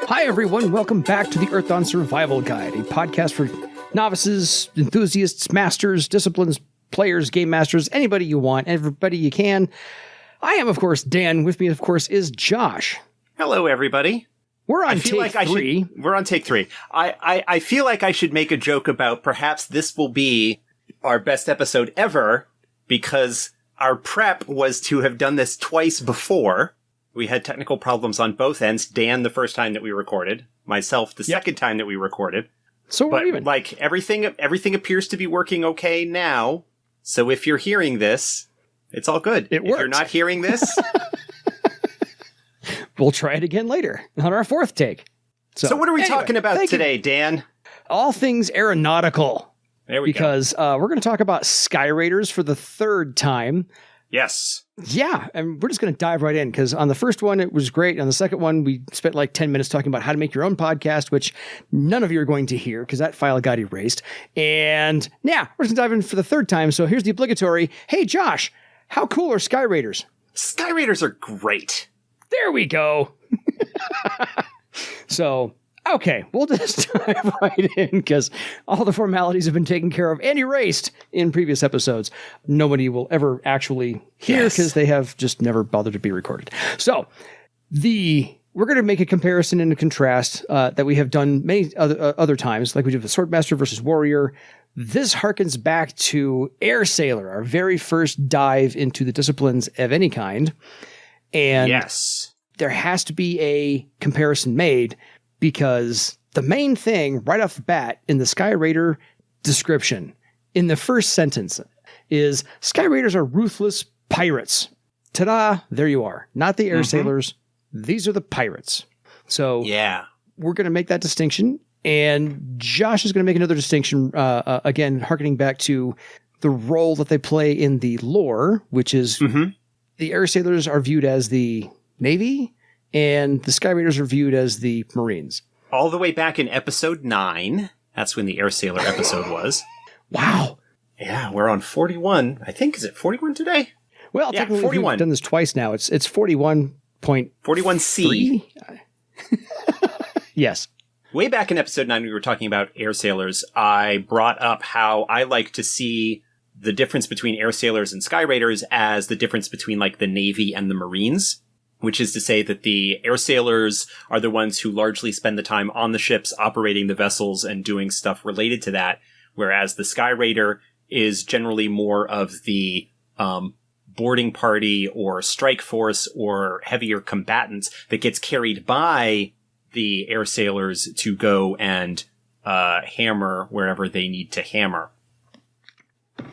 Hi, everyone. Welcome back to the Earthdawn Survival Guide, a podcast for novices, enthusiasts, masters, disciplines, players, game masters, anybody you want, everybody you can. I am, of course, Dan. With me, of course, is Josh. Hello, everybody. We're on take three. We're on take three. I feel like I should make a joke about perhaps this will be our best episode ever because our prep was to have done this twice before. We had technical problems on both ends. Dan, the first time that we recorded. Myself, the second time that we recorded. So but even. Like everything appears to be working okay now. So if you're hearing this, it's all good. It worked. If you're not hearing this, we'll try it again later on our fourth take. So what are we talking about today, Dan? All things aeronautical. There we go. Because we're going to talk about Sky Raiders for the third time. Yes. Yeah, and we're just going to dive right in because on the first one, it was great. On the second one, we spent like 10 minutes talking about how to make your own podcast, which none of you are going to hear because that file got erased. And yeah, we're just going to dive in for the third time. So here's the obligatory. Hey, Josh, how cool are Sky Raiders? Sky Raiders are great. There we go. So, okay, we'll just dive right in because all the formalities have been taken care of and erased in previous episodes. Nobody will ever actually hear because they have just never bothered to be recorded. So, we're going to make a comparison and a contrast that we have done many other times, like we did with Swordmaster versus Warrior. This harkens back to Air Sailor, our very first dive into the disciplines of any kind. And there has to be a comparison made because the main thing right off the bat in the Sky Raider description, in the first sentence, is Sky Raiders are ruthless pirates. Ta-da! There you are. Not the Air Sailors. These are the pirates. So we're going to make that distinction. And Josh is going to make another distinction, again, harkening back to the role that they play in the lore, which is the Air Sailors are viewed as the Navy, and the Sky Raiders are viewed as the Marines. All the way back in episode 9. That's when the Air Sailor episode was. Wow. Yeah, we're on 41. I think, is it 41 today? Well, technically 41. We've done this twice now. It's 41.41C. Yes. Way back in episode 9, we were talking about Air Sailors. I brought up how I like to see the difference between Air Sailors and Sky Raiders as the difference between like the Navy and the Marines, which is to say that the Air Sailors are the ones who largely spend the time on the ships, operating the vessels and doing stuff related to that, whereas the Sky Raider is generally more of the boarding party or strike force or heavier combatants that gets carried by the Air Sailors to go and hammer wherever they need to hammer.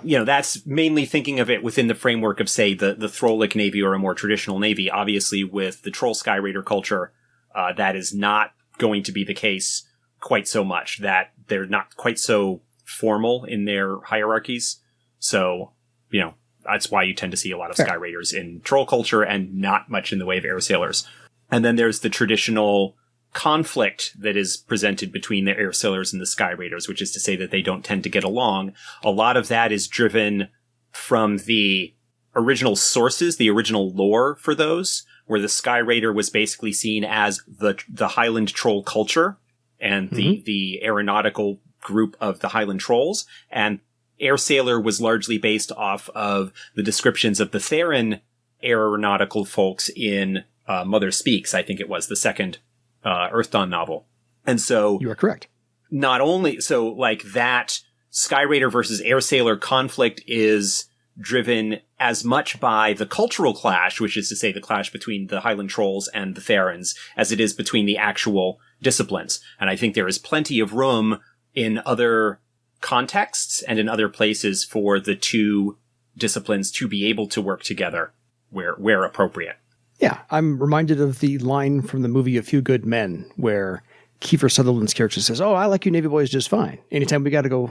You know, that's mainly thinking of it within the framework of, say, the Throlic Navy or a more traditional Navy. Obviously, with the Troll Sky Raider culture, that is not going to be the case quite so much, that they're not quite so formal in their hierarchies. So, you know, that's why you tend to see a lot of Sky Raiders in Troll culture and not much in the way of Air Sailors. And then there's the traditional conflict that is presented between the Air Sailors and the Sky Raiders, which is to say that they don't tend to get along. A lot of that is driven from the original sources, the original lore for those, where the Sky Raider was basically seen as the Highland Troll culture and the aeronautical group of the Highland Trolls, and Air Sailor was largely based off of the descriptions of the Theran aeronautical folks in Mother Speaks, I think it was, the second Earthdawn novel. And so you are correct. Not only so like that Sky Raider versus Air Sailor conflict is driven as much by the cultural clash, which is to say the clash between the Highland Trolls and the Therans, as it is between the actual disciplines. And I think there is plenty of room in other contexts and in other places for the two disciplines to be able to work together where appropriate. Yeah, I'm reminded of the line from the movie A Few Good Men, where Kiefer Sutherland's character says, "Oh, I like you Navy boys just fine. Anytime we got to go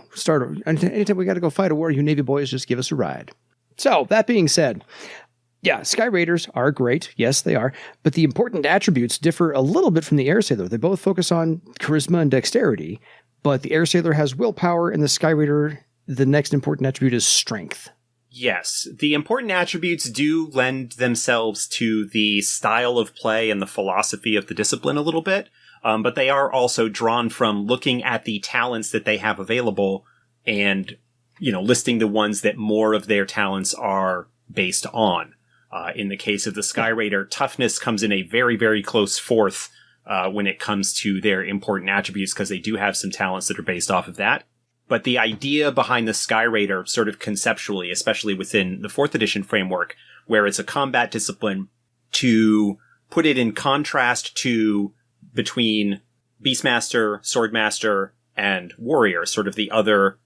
fight a war, you Navy boys just give us a ride." So, that being said, yeah, Sky Raiders are great. Yes, they are. But the important attributes differ a little bit from the Air Sailor. They both focus on charisma and dexterity, but the Air Sailor has willpower, and the Sky Raider, the next important attribute is strength. Yes, the important attributes do lend themselves to the style of play and the philosophy of the discipline a little bit. But they are also drawn from looking at the talents that they have available and, listing the ones that more of their talents are based on. In the case of the Sky Raider, toughness comes in a very, very close fourth when it comes to their important attributes, because they do have some talents that are based off of that. But the idea behind the Sky Raider, sort of conceptually, especially within the 4th edition framework, where it's a combat discipline, to put it in contrast to between Beastmaster, Swordmaster, and Warrior, sort of the other,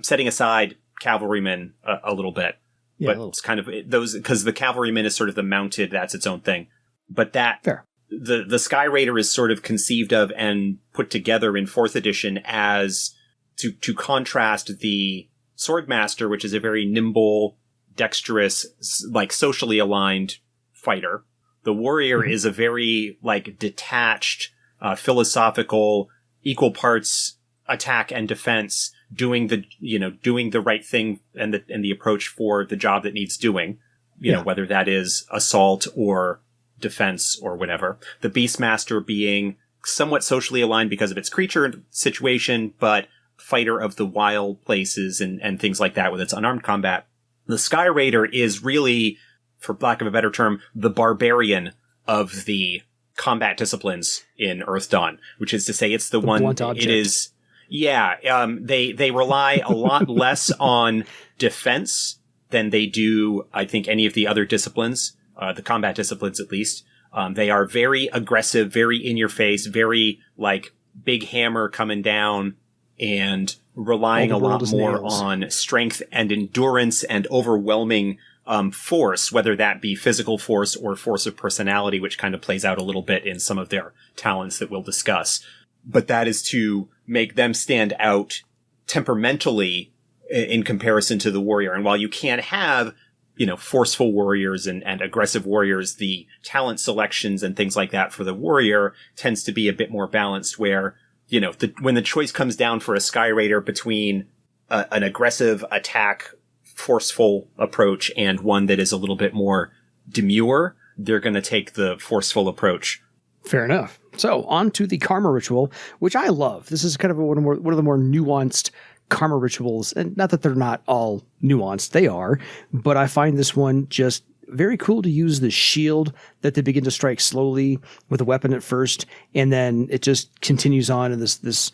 setting aside Cavalryman a little bit. Yeah, but it's kind of those, because the Cavalryman is sort of the mounted, that's its own thing. But that, fair. The Sky Raider is sort of conceived of and put together in 4th edition as to contrast the Swordmaster, which is a very nimble, dexterous, like socially aligned fighter. The Warrior is a very like detached, philosophical, equal parts attack and defense, doing the right thing and the approach for the job that needs doing, whether that is assault or defense or whatever. The Beastmaster being somewhat socially aligned because of its creature situation, but fighter of the wild places and things like that with its unarmed combat. The Sky Raider is really, for lack of a better term, the barbarian of the combat disciplines in Earthdawn, which is to say it's the one, it is, they rely a lot less on defense than they do, I think, any of the other disciplines, the combat disciplines at least. They are very aggressive, very in your face, very like big hammer coming down, and relying a lot more on strength and endurance and overwhelming force, whether that be physical force or force of personality, which kind of plays out a little bit in some of their talents that we'll discuss. But that is to make them stand out temperamentally in comparison to the Warrior. And while you can't have, forceful warriors and aggressive warriors, the talent selections and things like that for the Warrior tends to be a bit more balanced, where when the choice comes down for a Sky Raider between an aggressive attack, forceful approach and one that is a little bit more demure, they're going to take the forceful approach. Fair enough. So on to the Karma Ritual, which I love. This is kind of one of the more nuanced Karma Rituals, and not that they're not all nuanced, they are, but I find this one just very cool to use the shield that they begin to strike slowly with a weapon at first, and then it just continues on in this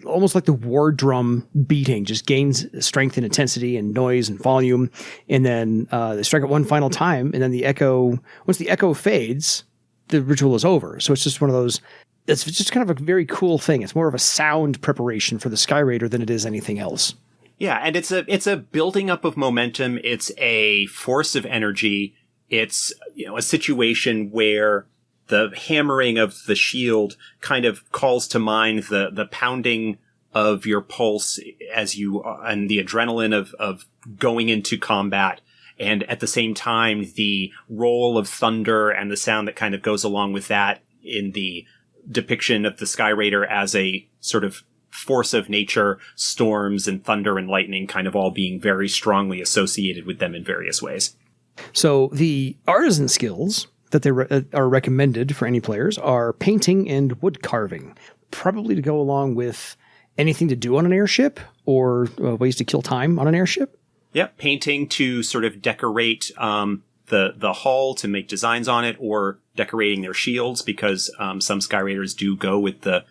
almost like the war drum beating, just gains strength and intensity and noise and volume, and then they strike it one final time, and then once the echo fades, the ritual is over. So it's just one of those, it's just kind of a very cool thing. It's more of a sound preparation for the Sky Raider than it is anything else. Yeah, and it's a building up of momentum. It's a force of energy. It's, a situation where the hammering of the shield kind of calls to mind the pounding of your pulse as and the adrenaline of going into combat. And at the same time, the roll of thunder and the sound that kind of goes along with that in the depiction of the Sky Raider as a sort of force of nature, storms and thunder and lightning kind of all being very strongly associated with them in various ways. So the artisan skills that they are recommended for any players are painting and wood carving, probably to go along with anything to do on an airship or ways to kill time on an airship. Yep, painting to sort of decorate the hull to make designs on it, or decorating their shields, because some Sky Raiders do go with the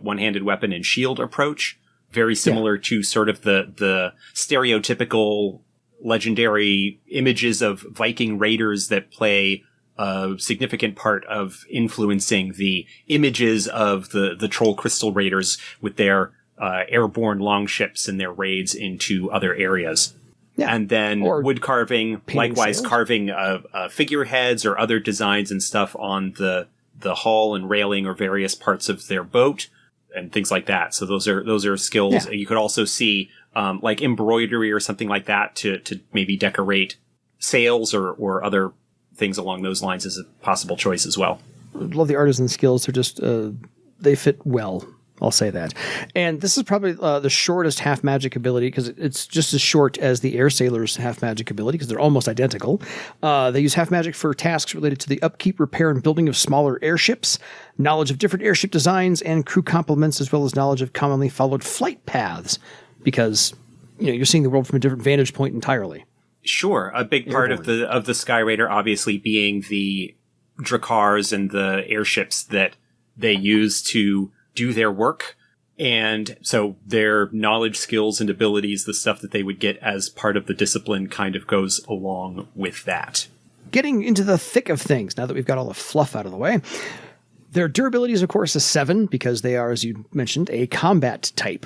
one-handed weapon and shield approach, very similar to sort of the stereotypical legendary images of Viking raiders that play a significant part of influencing the images of the Troll Crystal Raiders with their airborne longships and their raids into other areas. Yeah. And then wood carving, likewise sails. Carving figureheads or other designs and stuff on the hull and railing or various parts of their boat and things like that. So those are skills. Yeah. You could also see like embroidery or something like that to maybe decorate sails or other things along those lines as a possible choice as well. I love the artisan skills. They're just they fit well I'll say that. And this is probably the shortest half magic ability because it's just as short as the Air Sailor's half magic ability because they're almost identical. They use half magic for tasks related to the upkeep, repair, and building of smaller airships, knowledge of different airship designs and crew complements, as well as knowledge of commonly followed flight paths because you're seeing the world from a different vantage point entirely. Sure. A big part of the Sky Raider obviously being the Drakars and the airships that they use to do their work. And so their knowledge, skills, and abilities, the stuff that they would get as part of the discipline kind of goes along with that. Getting into the thick of things, now that we've got all the fluff out of the way, their durability is, of course, a 7 because they are, as you mentioned, a combat type.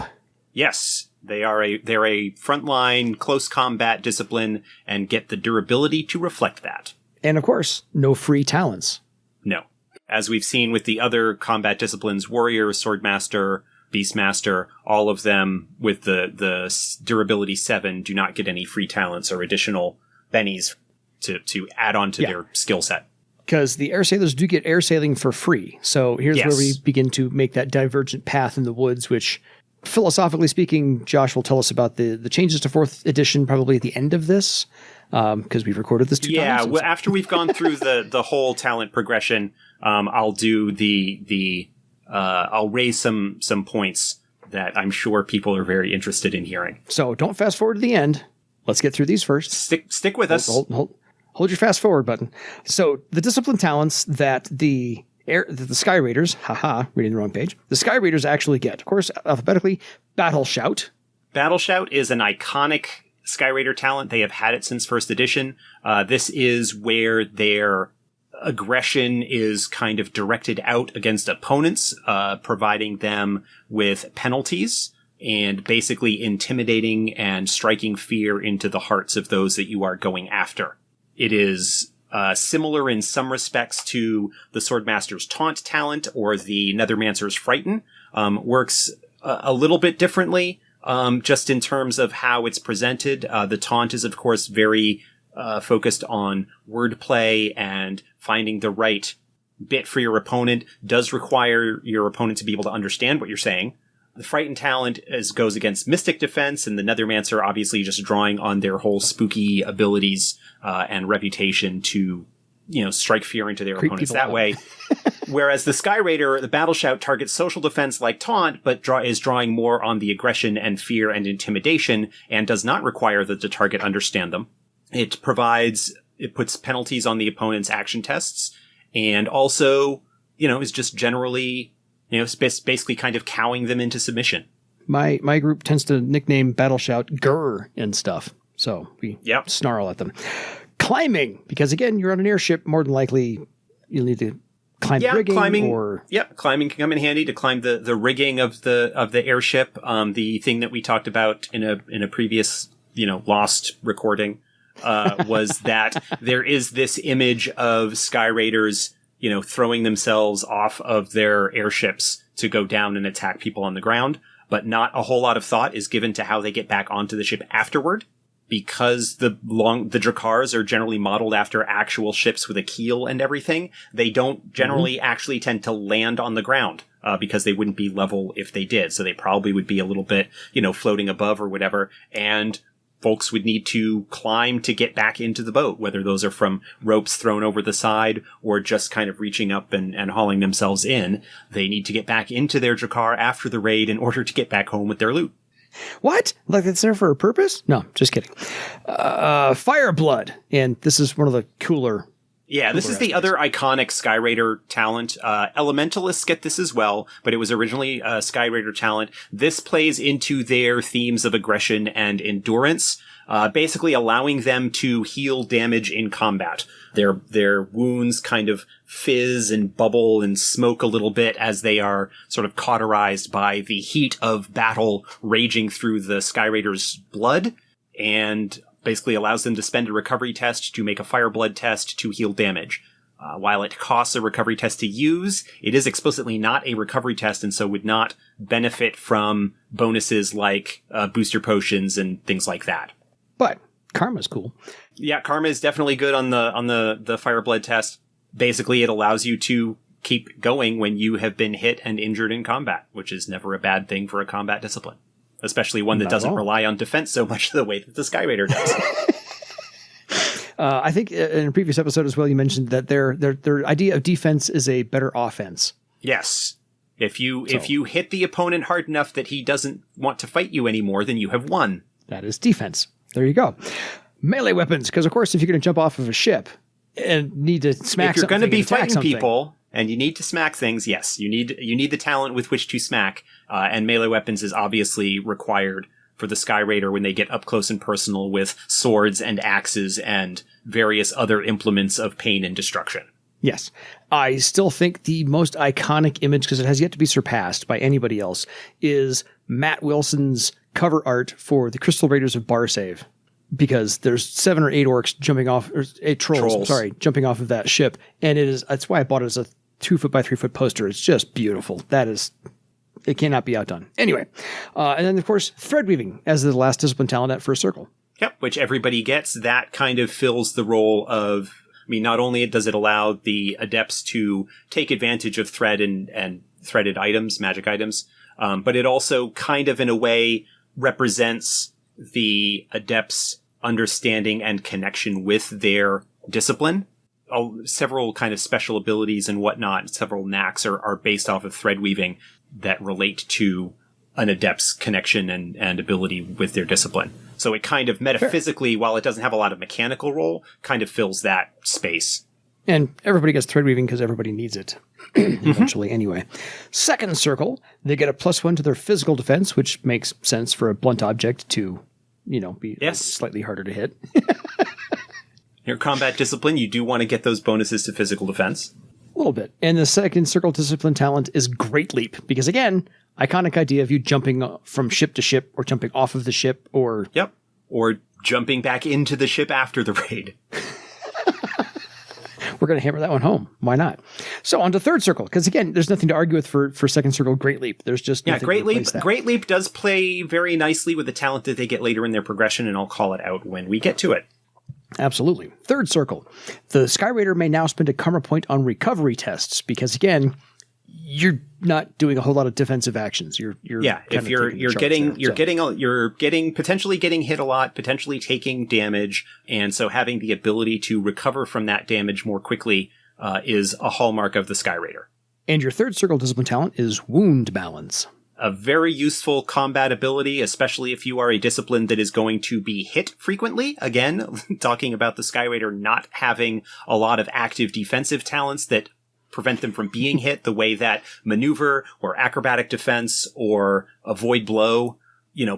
Yes, they're a frontline, close combat discipline and get the durability to reflect that. And, of course, no free talents. No. As we've seen with the other combat disciplines, Warrior, Swordmaster, Beastmaster, all of them with the durability 7 do not get any free talents or additional bennies to add on to their skill set. Because the air sailors do get air sailing for free. So here's where we begin to make that divergent path in the woods, which, philosophically speaking, Josh will tell us about the changes to 4th edition probably at the end of this, because we've recorded this 2 times. Yeah, well, after we've gone through the whole talent progression, I'll do I'll raise some points that I'm sure people are very interested in hearing. So don't fast forward to the end. Let's get through these first. Stick with us. Hold your fast forward button. So the discipline talents that the Sky Raiders, reading the wrong page, the Sky Raiders actually get, of course, alphabetically, Battle Shout. Battle Shout is an iconic Sky Raider talent. They have had it since 1st edition. This is where their aggression is kind of directed out against opponents, providing them with penalties and basically intimidating and striking fear into the hearts of those that you are going after. It is similar in some respects to the Swordmaster's Taunt talent or the Nethermancer's Frighten. Works a little bit differently, just in terms of how it's presented. The Taunt is, of course, very focused on wordplay and finding the right bit for your opponent. Does require your opponent to be able to understand what you're saying. The Frighten talent goes against Mystic Defense, and the Nethermancer obviously just drawing on their whole spooky abilities and reputation to, strike fear into their opponents that way. Whereas the Sky Raider, the Battle Shout, targets social defense like Taunt, but is drawing more on the aggression and fear and intimidation, and does not require that the target understand them. It puts penalties on the opponent's action tests, and also, is just generally, it's basically kind of cowing them into submission. My group tends to nickname Battle Shout Grr and stuff. So we snarl at them. Climbing, because again, you're on an airship, more than likely you'll need to climb rigging. Climbing can come in handy to climb the rigging of the airship. The thing that we talked about in a previous, lost recording, was that there is this image of Sky Raiders, throwing themselves off of their airships to go down and attack people on the ground, but not a whole lot of thought is given to how they get back onto the ship afterward. Because the Drakars are generally modeled after actual ships with a keel and everything, they don't generally actually tend to land on the ground, because they wouldn't be level if they did. So they probably would be a little bit, floating above or whatever. And folks would need to climb to get back into the boat, whether those are from ropes thrown over the side or just kind of reaching up and hauling themselves in. They need to get back into their Drakar after the raid in order to get back home with their loot. What? Like it's there for a purpose? No, just kidding. Fireblood. And this is one of the cooler. Yeah, this is the other iconic Sky Raider talent. Elementalists get this as well, but it was originally a Sky Raider talent. This plays into their themes of aggression and endurance, basically allowing them to heal damage in combat. Their wounds kind of fizz and bubble and smoke a little bit as they are sort of cauterized by the heat of battle raging through the Sky Raider's blood, and basically allows them to spend a recovery test to make a Fireblood test to heal damage. While it costs a recovery test to use, it is explicitly not a recovery test, and so would not benefit from bonuses like booster potions and things like that. But Karma's cool. Yeah, Karma is definitely good on the Fireblood test. Basically, it allows you to keep going when you have been hit and injured in combat, which is never a bad thing for a combat discipline, especially one that doesn't rely on defense so much the way that the Sky Raider does. I think in a previous episode as well, you mentioned that their idea of defense is a better offense. Yes. If you hit the opponent hard enough that he doesn't want to fight you anymore, then you have won. That is defense. There you go. Melee weapons, because of course, if you're going to jump off of a ship and need to smack, if you're going to be fighting something, people and you need to smack things, yes, you need the talent with which to smack. And melee weapons is obviously required for the Sky Raider when they get up close and personal with swords and axes and various other implements of pain and destruction. Yes. I still think the most iconic image, because it has yet to be surpassed by anybody else, is Matt Wilson's cover art for the Crystal Raiders of Barsave. Because there's 7 or 8 orcs jumping off, or 8 trolls, jumping off of that ship. And that's why I bought it as a 2 foot by 3 foot poster. It's just beautiful. It cannot be outdone. Anyway. And then of course, thread weaving as the last discipline talent at first circle. Yep. Which everybody gets. That kind of fills the role of, not only does it allow the adepts to take advantage of thread and threaded items, magic items, but it also kind of in a way represents the adepts' understanding and connection with their discipline. Several kind of special abilities and whatnot, several knacks are based off of thread weaving that relate to an adept's connection and ability with their discipline. So it kind of metaphysically, while it doesn't have a lot of mechanical role, kind of fills that space. And everybody gets thread weaving because everybody needs it eventually anyway. Second circle, they get a +1 to their physical defense, which makes sense for a blunt object to, be slightly harder to hit. Your combat discipline, you do want to get those bonuses to physical defense. A little bit. And the second circle discipline talent is Great Leap, because again, iconic idea of you jumping from ship to ship or jumping off of the ship or... Yep. Or jumping back into the ship after the raid. We're going to hammer that one home. Why not? So on to third circle, because again, there's nothing to argue with for second circle Great Leap. There's just nothing Great Leap. Great Leap does play very nicely with the talent that they get later in their progression, and I'll call it out when we get to it. Absolutely. Third circle. The Sky Raider may now spend a karma point on recovery tests, because again, you're not doing a whole lot of defensive actions. You're if you're potentially getting hit a lot, potentially taking damage, and so having the ability to recover from that damage more quickly is a hallmark of the Sky Raider. And your third circle discipline talent is wound balance. A very useful combat ability, especially if you are a discipline that is going to be hit frequently. Again, talking about the Sky Raider not having a lot of active defensive talents that prevent them from being hit the way that maneuver or acrobatic defense or avoid blow,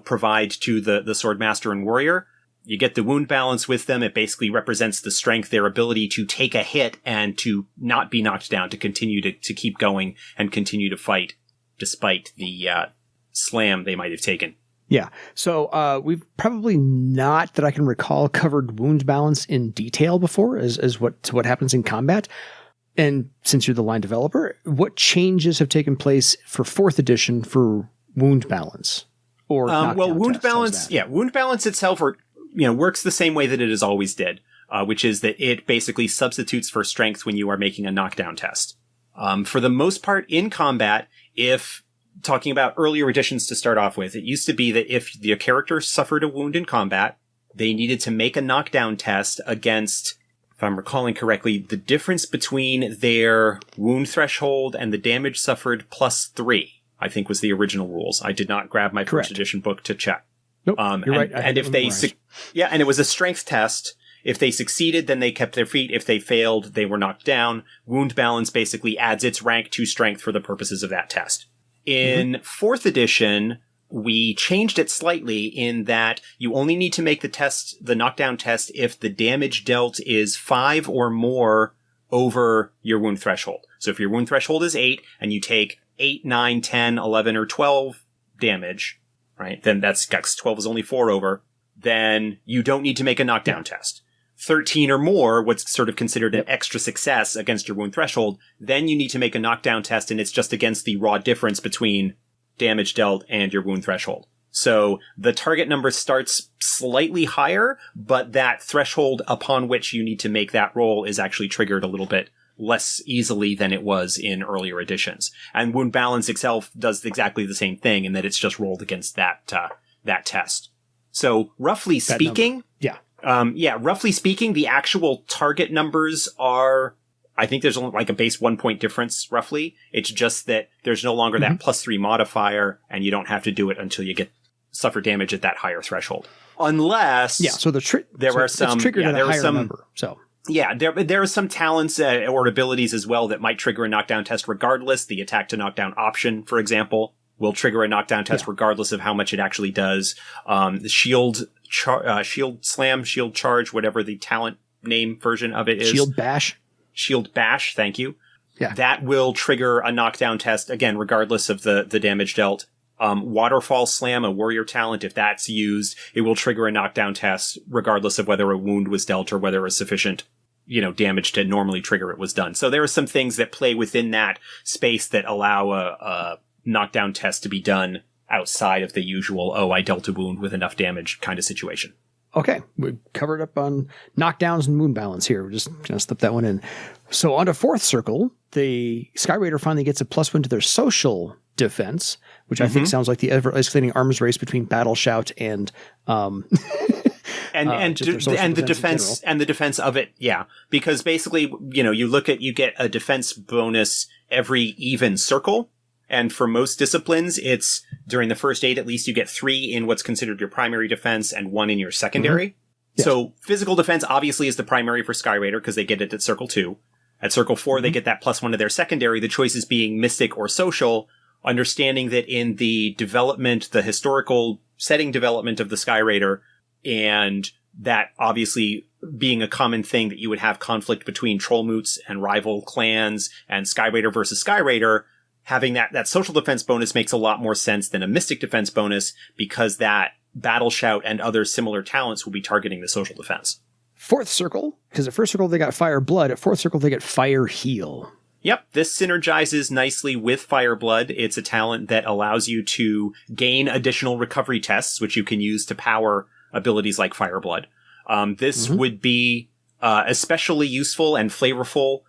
provide to the Swordmaster and Warrior. You get the wound balance with them. It basically represents the strength, their ability to take a hit and to not be knocked down, to continue to keep going and continue to fight despite the slam they might have taken. Yeah. So we've probably not, that I can recall, covered wound balance in detail before as what happens in combat. And since you're the line developer, what changes have taken place for 4th edition for wound balance? Or wound balance, wound balance itself works the same way that it has always did, which is that it basically substitutes for strength when you are making a knockdown test. For the most part in combat, if talking about earlier editions to start off with, it used to be that if your character suffered a wound in combat, they needed to make a knockdown test against, if I'm recalling correctly, the difference between their wound threshold and the damage suffered +3, I think was the original rules. I did not grab my first edition book to check. Nope, you're right. And if they, and it was a strength test. If they succeeded, then they kept their feet. If they failed, they were knocked down. Wound balance basically adds its rank to strength for the purposes of that test. In 4th edition, we changed it slightly in that you only need to make the knockdown test if the damage dealt is 5 or more over your wound threshold. So if your wound threshold is 8 and you take 8, 9, 10, 11, or 12 damage, right? Then that's 12 is only 4 over. Then you don't need to make a knockdown test. 13 or more, what's sort of considered an extra success against your wound threshold, then you need to make a knockdown test, and it's just against the raw difference between damage dealt and your wound threshold. So the target number starts slightly higher, but that threshold upon which you need to make that roll is actually triggered a little bit less easily than it was in earlier editions. And Wound Balance itself does exactly the same thing in that it's just rolled against that test. So roughly speaking, roughly speaking, the actual target numbers are, I think there's only like a base 1 point difference roughly. It's just that there's no longer that +3 modifier, and you don't have to do it until you suffer damage at that higher threshold. Unless there are some number. So there are some talents or abilities as well that might trigger a knockdown test regardless. The attack to knockdown option, for example, will trigger a knockdown test regardless of how much it actually does. The shield slam, shield charge, whatever the talent name version of it is. Shield bash, thank you. Yeah. That will trigger a knockdown test, again, regardless of the damage dealt. Waterfall Slam, a warrior talent, if that's used, it will trigger a knockdown test regardless of whether a wound was dealt or whether a sufficient, damage to normally trigger it was done. So there are some things that play within that space that allow a knockdown test to be done outside of the usual, I dealt a wound with enough damage kind of situation. Okay, we covered up on knockdowns and wound balance here. We're just going to slip that one in. So on to fourth circle, the Sky Raider finally gets a +1 to their social defense, which I think sounds like the ever-escalating arms race between Battle Shout and the defense of it. Yeah, because basically, you get a defense bonus every even circle. And for most disciplines, it's during the first 8, at least you get 3 in what's considered your primary defense and 1 in your secondary. Yes. So physical defense obviously is the primary for Sky Raider because they get it at circle 2. At circle 4, they get that +1 to their secondary. The choices being mystic or social, understanding that in the development, the historical setting development of the Sky Raider, and that obviously being a common thing that you would have conflict between Trollmoots and rival clans and Sky Raider versus Sky Raider, having that social defense bonus makes a lot more sense than a mystic defense bonus because that Battle Shout and other similar talents will be targeting the social defense. Fourth circle, because at first circle they got Fire Blood, at fourth circle they get Fire Heal. Yep, this synergizes nicely with Fire Blood. It's a talent that allows you to gain additional recovery tests, which you can use to power abilities like Fire Blood. This would be especially useful and flavorful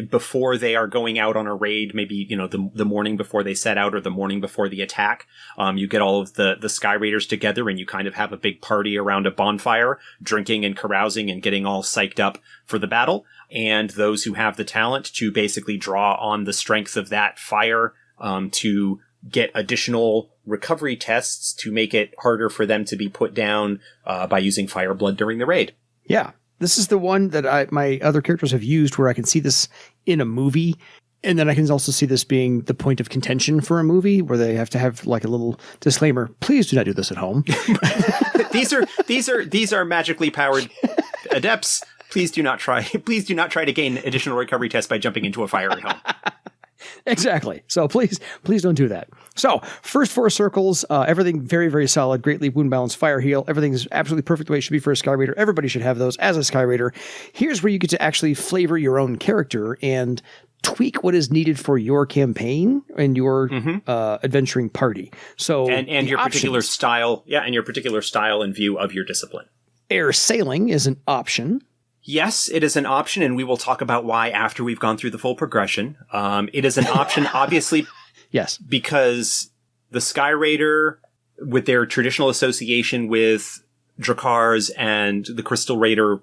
before they are going out on a raid, maybe, the morning before they set out or the morning before the attack. You get all of the Sky Raiders together and you kind of have a big party around a bonfire, drinking and carousing and getting all psyched up for the battle. And those who have the talent to basically draw on the strength of that fire, to get additional recovery tests to make it harder for them to be put down, by using Fire Blood during the raid. Yeah. This is the one that my other characters have used where I can see this in a movie. And then I can also see this being the point of contention for a movie where they have to have like a little disclaimer. Please do not do this at home. These are magically powered adepts. Please do not try to gain additional recovery tests by jumping into a fiery home. Exactly. So please don't do that. So first 4 circles, everything very, very solid. Greatly wound balance, Fire Heal. Everything is absolutely perfect the way it should be for a Sky Raider. Everybody should have those as a Sky Raider. Here's where you get to actually flavor your own character and tweak what is needed for your campaign and your adventuring party. So and your particular style, and your particular style and view of your discipline. Air sailing is an option. Yes, it is an option, and we will talk about why after we've gone through the full progression. It is an option, obviously, yes, because the Sky Raider, with their traditional association with Drakars and the Crystal Raider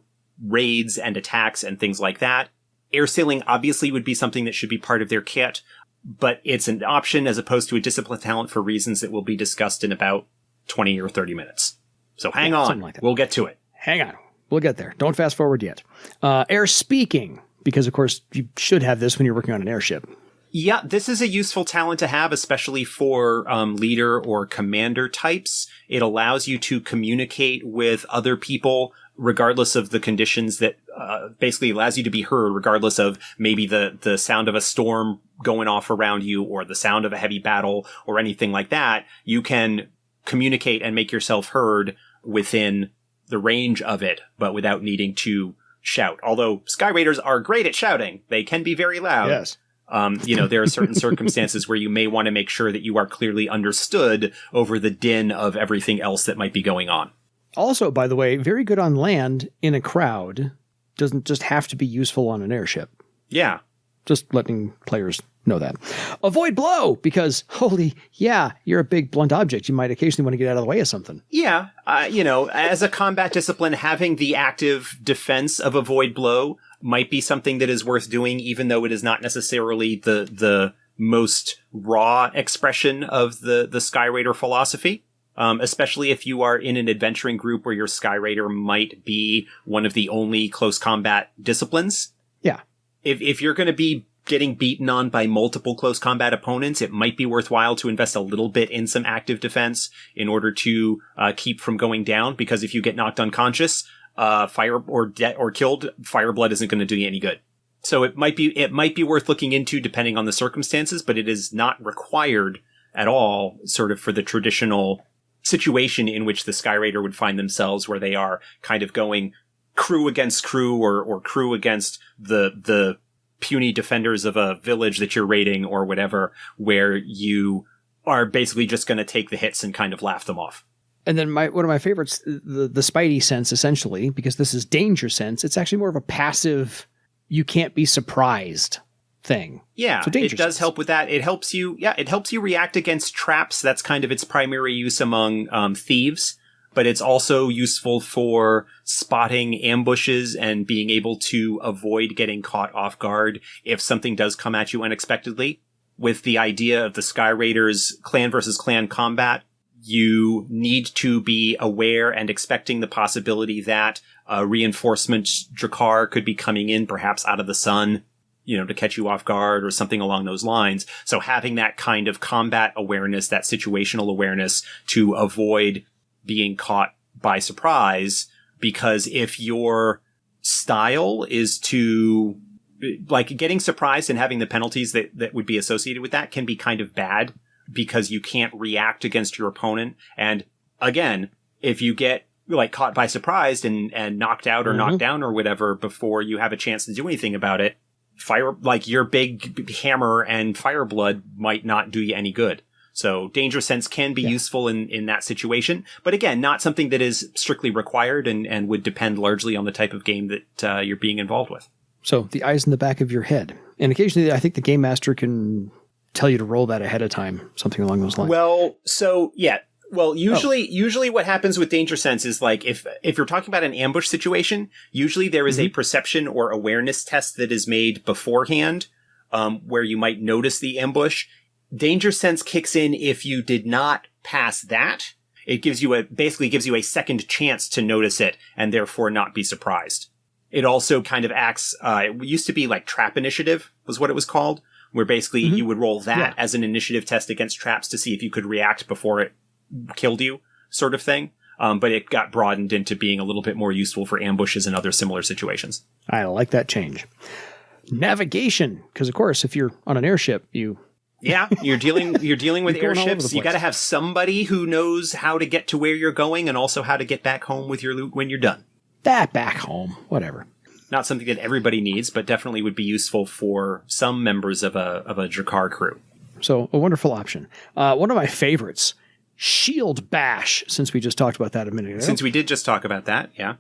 raids and attacks and things like that, air sailing obviously would be something that should be part of their kit, but it's an option as opposed to a discipline talent for reasons that will be discussed in about 20 or 30 minutes. So hang on, like we'll get to it. Hang on. We'll get there. Don't fast forward yet. Air speaking, because of course you should have this when you're working on an airship. Yeah, this is a useful talent to have, especially for leader or commander types. It allows you to communicate with other people regardless of the conditions that basically allows you to be heard regardless of maybe the sound of a storm going off around you or the sound of a heavy battle or anything like that. You can communicate and make yourself heard within the range of it, but without needing to shout. Although Sky Raiders are great at shouting. They can be very loud. Yes. There are certain circumstances where you may want to make sure that you are clearly understood over the din of everything else that might be going on. Also, by the way, very good on land in a crowd. Doesn't just have to be useful on an airship. Yeah. Just letting players know that. Avoid blow, because you're a big blunt object. You might occasionally want to get out of the way of something. Yeah. As a combat discipline, having the active defense of avoid blow might be something that is worth doing, even though it is not necessarily the most raw expression of the Sky Raider philosophy. Especially if you are in an adventuring group where your Sky Raider might be one of the only close combat disciplines. Yeah. If you're going to be getting beaten on by multiple close combat opponents, it might be worthwhile to invest a little bit in some active defense in order to keep from going down. Because if you get knocked unconscious, or killed, fire blood isn't going to do you any good. So it might be worth looking into depending on the circumstances, but it is not required at all, sort of for the traditional situation in which the Sky Raider would find themselves, where they are kind of going crew against crew or crew against the puny defenders of a village that you're raiding or whatever, where you are basically just going to take the hits and kind of laugh them off. And then one of my favorites, the Spidey sense, essentially, because this is danger sense, it's actually more of a passive, you can't be surprised thing. Yeah, so it does help with that. It helps you react against traps. That's kind of its primary use among thieves, but it's also useful for spotting ambushes and being able to avoid getting caught off guard if something does come at you unexpectedly. With the idea of the Sky Raiders clan versus clan combat, you need to be aware and expecting the possibility that a reinforcement Drakkar could be coming in, perhaps out of the sun, to catch you off guard or something along those lines. So having that kind of combat awareness, that situational awareness to avoid being caught by surprise, because if your style is to, getting surprised and having the penalties that would be associated with that can be kind of bad because you can't react against your opponent. And again, if you get caught by surprise and knocked out or knocked down or whatever before you have a chance to do anything about it, your big hammer and fire blood might not do you any good. So danger sense can be useful in that situation. But again, not something that is strictly required and would depend largely on the type of game that you're being involved with. So the eyes in the back of your head. And occasionally I think the game master can tell you to roll that ahead of time, something along those lines. Well, so yeah. Well, usually what happens with danger sense is if you're talking about an ambush situation, usually there is a perception or awareness test that is made beforehand, where you might notice the ambush. Danger sense kicks in if you did not pass that. It basically gives you a second chance to notice it and therefore not be surprised. It also kind of acts, it used to be trap initiative was what it was called, where basically you would roll that as an initiative test against traps to see if you could react before it killed you, sort of thing. But it got broadened into being a little bit more useful for ambushes and other similar situations. I like that change. Navigation, because of course, if you're on an airship, you're dealing with airships. You got to have somebody who knows how to get to where you're going and also how to get back home with your loot when you're done. That back home, whatever. Not something that everybody needs, but definitely would be useful for some members of a Drakkar crew. So a wonderful option. One of my favorites, Shield Bash, since we just talked about that a minute ago. Since we did just talk about that, yeah.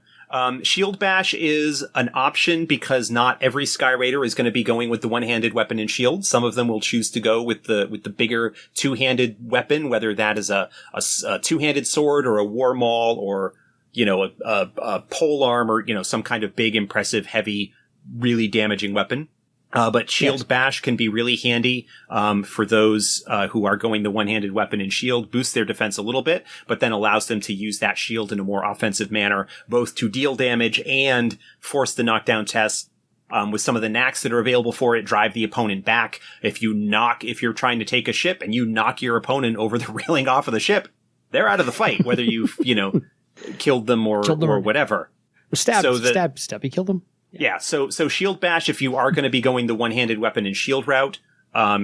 Shield Bash is an option because not every Sky Raider is going to be going with the one-handed weapon and shield. Some of them will choose to go with the bigger two-handed weapon, whether that is a two-handed sword or a war maul or a pole arm or some kind of big, impressive, heavy, really damaging weapon. But Shield Bash can be really handy for those who are going the one-handed weapon and shield, boosts their defense a little bit, but then allows them to use that shield in a more offensive manner, both to deal damage and force the knockdown test. With some of the knacks that are available for it, drive the opponent back. If you're trying to take a ship and you knock your opponent over the railing off of the ship, they're out of the fight, whether you've, killed them or whatever. Stab, you killed them? Yeah, so Shield Bash, if you are going to be going the one-handed weapon and shield route,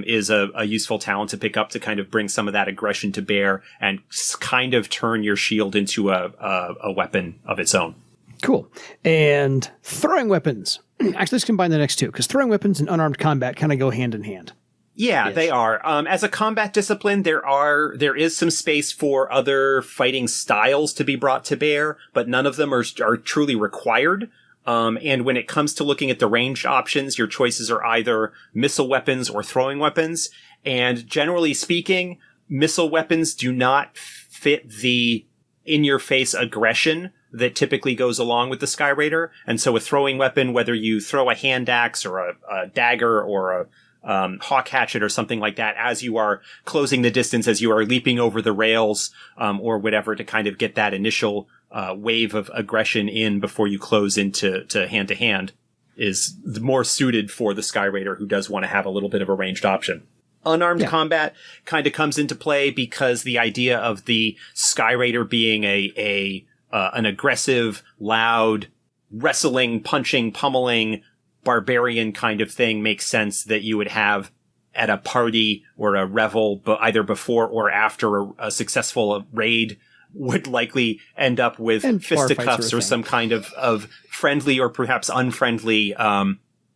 is a useful talent to pick up to kind of bring some of that aggression to bear and kind of turn your shield into a weapon of its own. Cool. And throwing weapons. Actually, let's combine the next two, because throwing weapons and unarmed combat kind of go hand in hand. Yeah, they are. As a combat discipline, there is some space for other fighting styles to be brought to bear, but none of them are truly required. And when it comes to looking at the ranged options, your choices are either missile weapons or throwing weapons. And generally speaking, missile weapons do not fit the in-your-face aggression that typically goes along with the Sky Raider. And so a throwing weapon, whether you throw a hand axe or a dagger or a hawk hatchet or something like that, as you are closing the distance, as you are leaping over the rails, or whatever, to kind of get that initial wave of aggression in before you close into hand to hand, is more suited for the Sky Raider, who does want to have a little bit of a ranged option. Unarmed combat kind of comes into play because the idea of the Sky Raider being an aggressive, loud, wrestling, punching, pummeling barbarian kind of thing makes sense that you would have at a party or a revel, but either before or after a successful raid, would likely end up with fisticuffs or some kind of friendly or perhaps unfriendly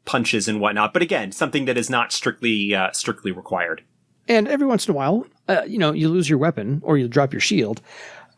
punches and whatnot. But again, something that is not strictly required. And every once in a while, you lose your weapon or you drop your shield.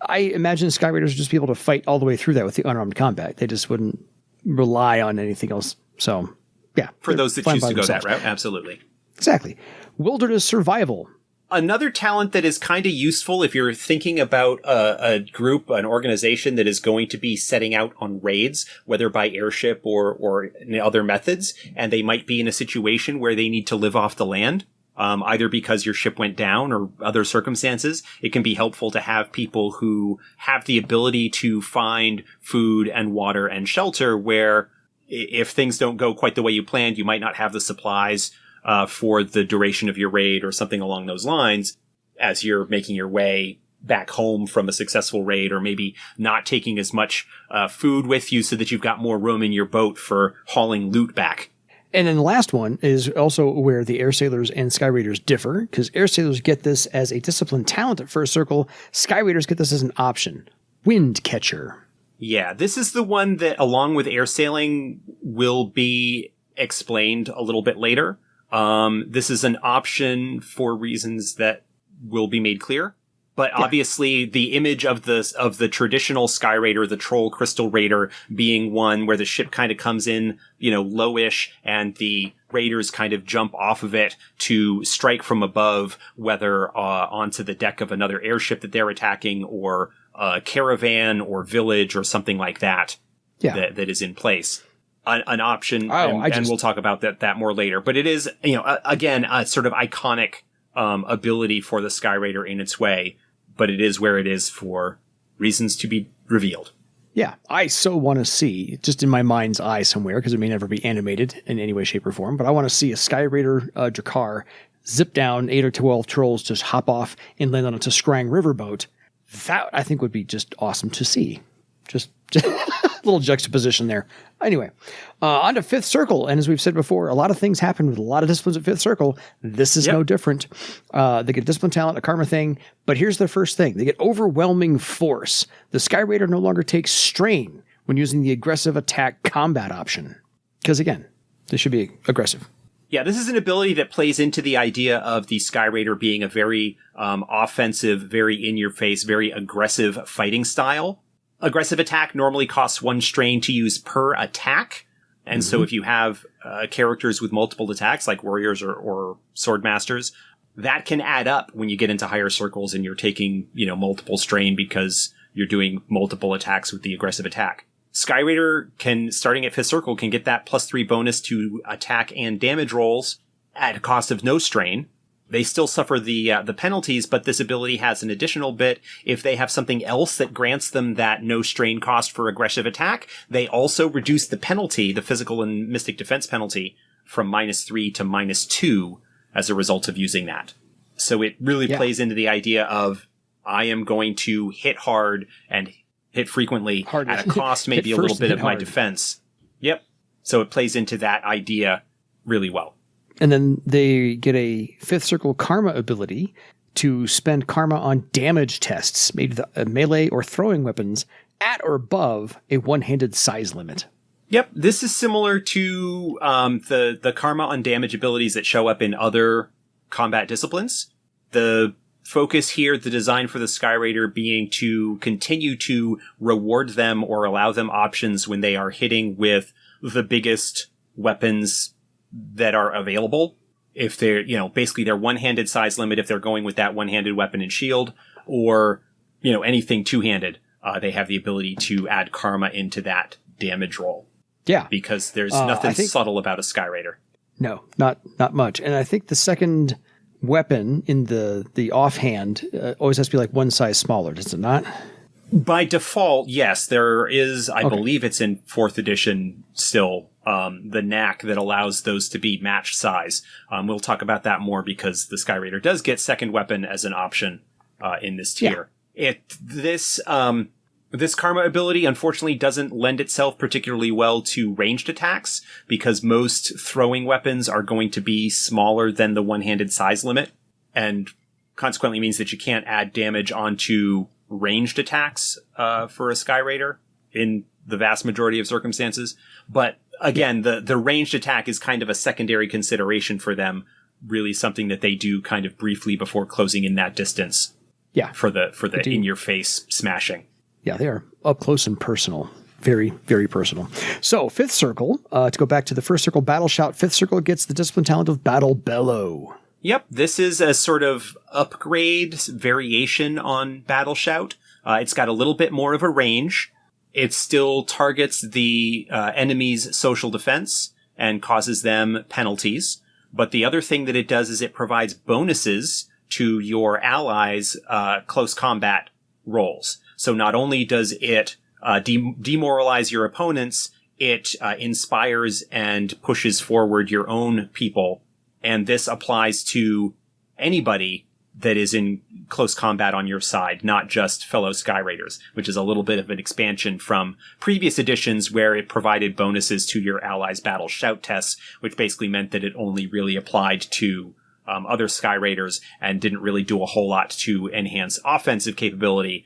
I imagine Sky Raiders would just be able to fight all the way through that with the unarmed combat. They just wouldn't rely on anything else. So, yeah. For those that choose to go that route, absolutely. Exactly. Wilderness survival. Another talent that is kind of useful if you're thinking about a group, an organization that is going to be setting out on raids, whether by airship or in other methods, and they might be in a situation where they need to live off the land, either because your ship went down or other circumstances. It can be helpful to have people who have the ability to find food and water and shelter, where if things don't go quite the way you planned, you might not have the supplies for the duration of your raid or something along those lines as you're making your way back home from a successful raid, or maybe not taking as much food with you so that you've got more room in your boat for hauling loot back. And then the last one is also where the Air Sailors and Sky Raiders differ, because Air Sailors get this as a discipline talent at first circle. Sky Raiders get this as an option. Wind Catcher. Yeah, this is the one that, along with air sailing, will be explained a little bit later. This is an option for reasons that will be made clear. But obviously the image of the traditional Sky Raider, the Troll Crystal Raider, being one where the ship kind of comes in, lowish, and the raiders kind of jump off of it to strike from above, whether onto the deck of another airship that they're attacking, or a caravan or village or something like that, that is in place. An option, and we'll talk about that more later. But it is, again, a sort of iconic ability for the Sky Raider in its way, but it is where it is for reasons to be revealed. Yeah, I so want to see, just in my mind's eye somewhere, because it may never be animated in any way, shape, or form, but I want to see a Sky Raider Drakkar zip down 8 or 12 trolls, just hop off and land on a Tiskrang riverboat. That, I think, would be just awesome to see. Just a little juxtaposition there. Anyway, on to Fifth Circle. And as we've said before, a lot of things happen with a lot of disciplines at Fifth Circle. This is no different. They get discipline talent, a karma thing. But here's the first thing. They get overwhelming force. The Sky Raider no longer takes strain when using the aggressive attack combat option. Because again, this should be aggressive. Yeah, this is an ability that plays into the idea of the Sky Raider being a very offensive, very in-your-face, very aggressive fighting style. Aggressive attack normally costs 1 strain to use per attack. And so if you have characters with multiple attacks, like warriors or sword masters, that can add up when you get into higher circles and you're taking, multiple strain because you're doing multiple attacks with the aggressive attack. Sky Raider starting at 5th circle, can get that +3 bonus to attack and damage rolls at a cost of no strain. They still suffer the penalties, but this ability has an additional bit. If they have something else that grants them that no strain cost for aggressive attack, they also reduce the penalty, the physical and mystic defense penalty, from -3 to -2 as a result of using that. So it really plays into the idea of, I am going to hit hard and hit frequently at a cost maybe a little bit of my defense. Yep. So it plays into that idea really well. And then they get a 5th circle karma ability to spend karma on damage tests made with melee or throwing weapons at or above a one-handed size limit. Yep, this is similar to the karma on damage abilities that show up in other combat disciplines. The focus here, the design for the Sky Raider being to continue to reward them or allow them options when they are hitting with the biggest weapons that are available. If they're, basically their one-handed size limit, if they're going with that one-handed weapon and shield, or, anything two-handed, they have the ability to add karma into that damage roll. Yeah. Because there's nothing subtle about a Sky Raider. No, not much. And I think the second weapon in the offhand always has to be like one size smaller, does it not? By default, yes. There is, I believe it's in 4th edition still, the knack that allows those to be matched size. We'll talk about that more because the Sky Raider does get second weapon as an option in this tier. Yeah. This karma ability, unfortunately, doesn't lend itself particularly well to ranged attacks because most throwing weapons are going to be smaller than the one-handed size limit, and consequently means that you can't add damage onto ranged attacks for a Sky Raider in the vast majority of circumstances. But again, the ranged attack is kind of a secondary consideration for them, really something that they do kind of briefly before closing in that distance. Yeah, for the in-your-face smashing. Yeah, they are up close and personal. Very, very personal. So, 5th circle, to go back to the first circle, Battle Shout. 5th circle gets the discipline talent of Battle Bellow. Yep, this is a sort of upgrade variation on Battle Shout. It's got a little bit more of a range. It still targets the enemy's social defense and causes them penalties. But the other thing that it does is it provides bonuses to your allies' close combat rolls. So not only does it demoralize your opponents, it inspires and pushes forward your own people. And this applies to anybody that is in close combat on your side, not just fellow Sky Raiders, which is a little bit of an expansion from previous editions where it provided bonuses to your allies' battle shout tests, which basically meant that it only really applied to other Sky Raiders and didn't really do a whole lot to enhance offensive capability,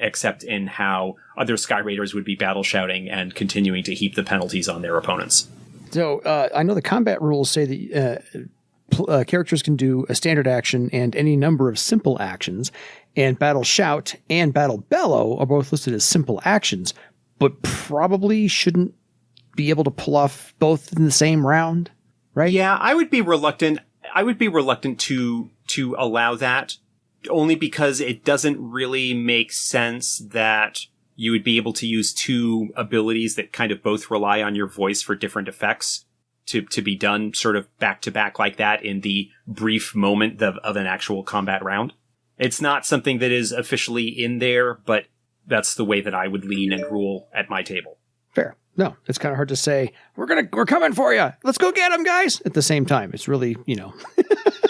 except in how other Sky Raiders would be battle shouting and continuing to heap the penalties on their opponents. So I know the combat rules say that characters can do a standard action and any number of simple actions, and Battle Shout and Battle Bellow are both listed as simple actions, but probably shouldn't be able to pull off both in the same round, right? Yeah, I would be reluctant. To allow that, only because it doesn't really make sense that you would be able to use two abilities that kind of both rely on your voice for different effects to be done sort of back to back like that in the brief moment of an actual combat round. It's not something that is officially in there, but that's the way that I would lean and rule at my table. Fair. No, it's kind of hard to say, we're coming for you. Let's go get them, guys. At the same time, it's really,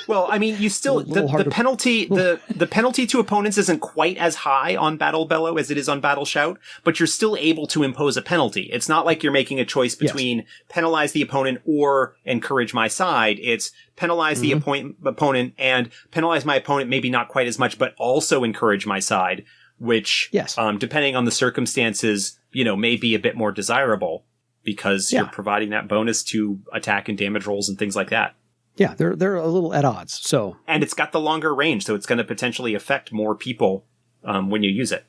Well, I mean, you still, the penalty to opponents isn't quite as high on Battle Bellow as it is on Battle Shout, but you're still able to impose a penalty. It's not like you're making a choice between penalize the opponent or encourage my side. It's penalize the opponent and penalize my opponent, maybe not quite as much, but also encourage my side, which, depending on the circumstances, may be a bit more desirable because you're providing that bonus to attack and damage rolls and things like that. Yeah, they're a little at odds. So, and it's got the longer range, so it's going to potentially affect more people when you use it.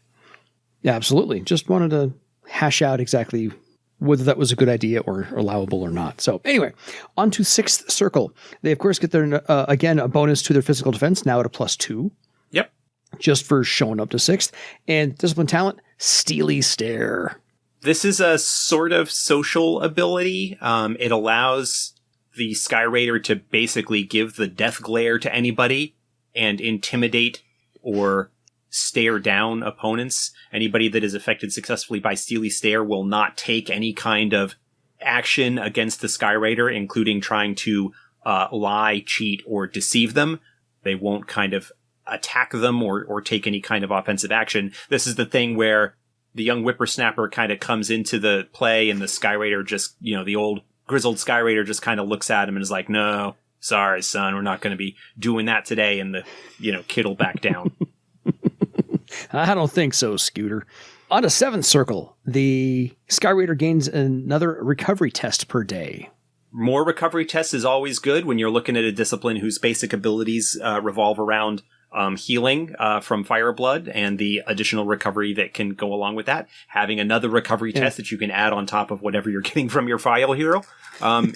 Yeah, absolutely. Just wanted to hash out exactly whether that was a good idea or allowable or not. So anyway, on to 6th circle. They, of course, get their, again, a bonus to their physical defense, now at a +2. Yep. Just for showing up to 6th. And discipline talent, Steely Stare. This is a sort of social ability. It allows the Sky Raider to basically give the death glare to anybody and intimidate or stare down opponents. Anybody that is affected successfully by Steely Stare will not take any kind of action against the Sky Raider, including trying to lie, cheat, or deceive them. They won't kind of attack them or take any kind of offensive action. This is the thing where the young whippersnapper kind of comes into the play and the Sky Raider just, the old grizzled Sky Raider just kind of looks at him and is like, no, sorry, son, we're not going to be doing that today. And the, kid will back down. I don't think so, Scooter. On to 7th circle, the Sky Raider gains another recovery test per day. More recovery tests is always good when you're looking at a discipline whose basic abilities revolve around healing from Fire Blood and the additional recovery that can go along with that. Having another recovery test that you can add on top of whatever you're getting from your Fire Hero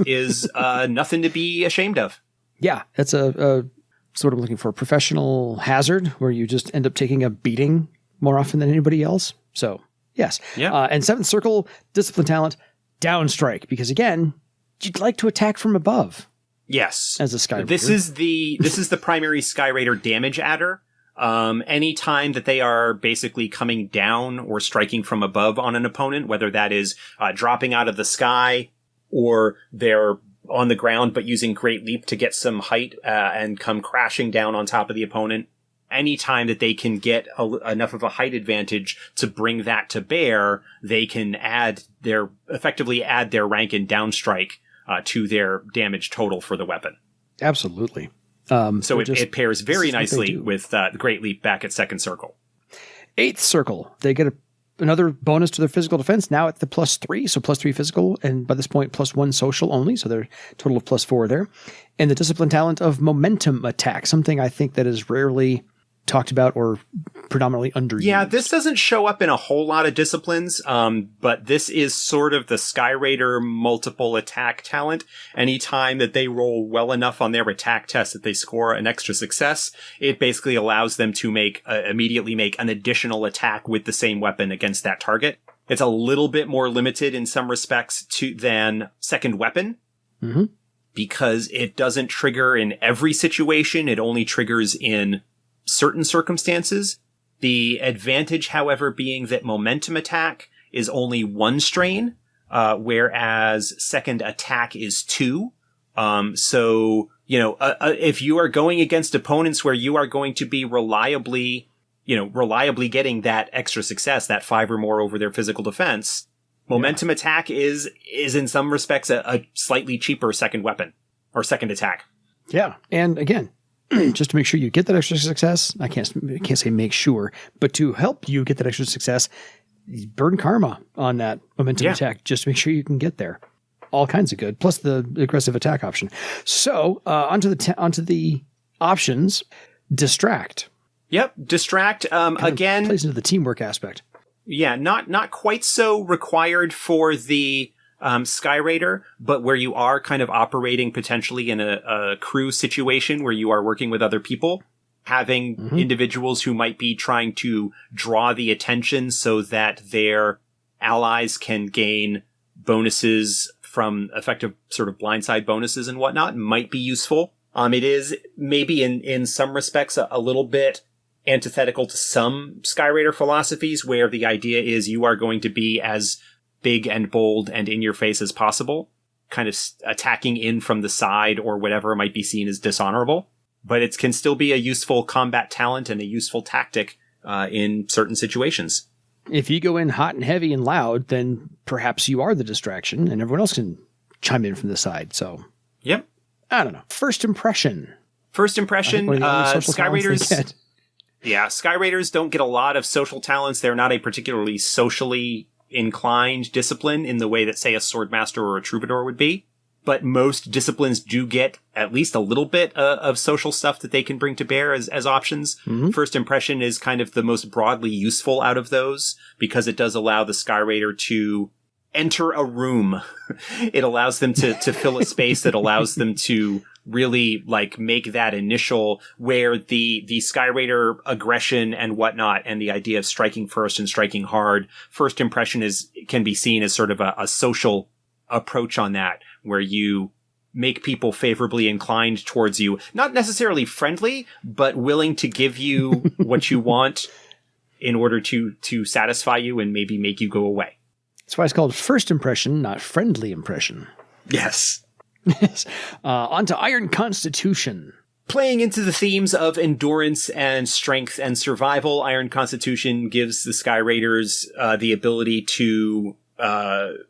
is nothing to be ashamed of. Yeah, that's a sort of looking for a professional hazard where you just end up taking a beating more often than anybody else. So, yes. Yeah. And 7th Circle, Discipline Talent, Downstrike, because again, you'd like to attack from above. Yes. As a Sky Raider. This is the primary Sky Raider damage adder. Any time that they are basically coming down or striking from above on an opponent, whether that is dropping out of the sky or they're on the ground but using Great Leap to get some height and come crashing down on top of the opponent, any time that they can get enough of a height advantage to bring that to bear, they can effectively add their rank in Downstrike to their damage total for the weapon. Absolutely. So it pairs very nicely with the Great Leap back at 2nd Circle. 8th Circle, they get another bonus to their physical defense, now at the +3, so +3 physical, and by this point +1 social only, so they're total of +4 there. And the Discipline Talent of Momentum Attack, something I think that is rarely talked about or predominantly underused. Yeah, this doesn't show up in a whole lot of disciplines, but this is sort of the Sky Raider multiple attack talent. Anytime that they roll well enough on their attack test that they score an extra success, it basically allows them to immediately make an additional attack with the same weapon against that target. It's a little bit more limited in some respects than Second Weapon. Mm-hmm. Because it doesn't trigger in every situation. It only triggers in certain circumstances. The advantage, however, being that momentum attack is only 1 strain, whereas second attack is 2. So, if you are going against opponents where you are going to be reliably getting that extra success, that 5 or more over their physical defense, momentum attack is in some respects a slightly cheaper second weapon or second attack. Yeah. And again, just to make sure you get that extra success, I can't say make sure, but to help you get that extra success, burn karma on that momentum attack just to make sure you can get there. All kinds of good, plus the aggressive attack option. So onto the options. Distract. Yep, distract. Again, plays into the teamwork aspect. Yeah, not quite so required for the Sky Raider, but where you are kind of operating potentially in a crew situation where you are working with other people, having individuals who might be trying to draw the attention so that their allies can gain bonuses from effective sort of blindside bonuses and whatnot might be useful. It is maybe in some respects a little bit antithetical to some Sky Raider philosophies where the idea is you are going to be as big and bold and in your face as possible, kind of attacking in from the side or whatever might be seen as dishonorable. But it can still be a useful combat talent and a useful tactic in certain situations. If you go in hot and heavy and loud, then perhaps you are the distraction and everyone else can chime in from the side. So, yep. I don't know. First impression. Sky Raiders. Yeah, Sky Raiders don't get a lot of social talents. They're not a particularly socially inclined discipline in the way that, say, a Swordmaster or a Troubadour would be. But most disciplines do get at least a little bit of social stuff that they can bring to bear as options. Mm-hmm. First impression is kind of the most broadly useful out of those because it does allow the Sky Raider to enter a room. It allows them to fill a space that allows them to really make that initial where the Sky Raider aggression and whatnot and the idea of striking first and striking hard. First impression can be seen as sort of a social approach on that, where you make people favorably inclined towards you, not necessarily friendly, but willing to give you what you want in order to satisfy you and maybe make you go away. That's why it's called first impression, not friendly impression. Yes. On to Iron Constitution. Playing into the themes of endurance and strength and survival, Iron Constitution gives the Sky Raiders the ability to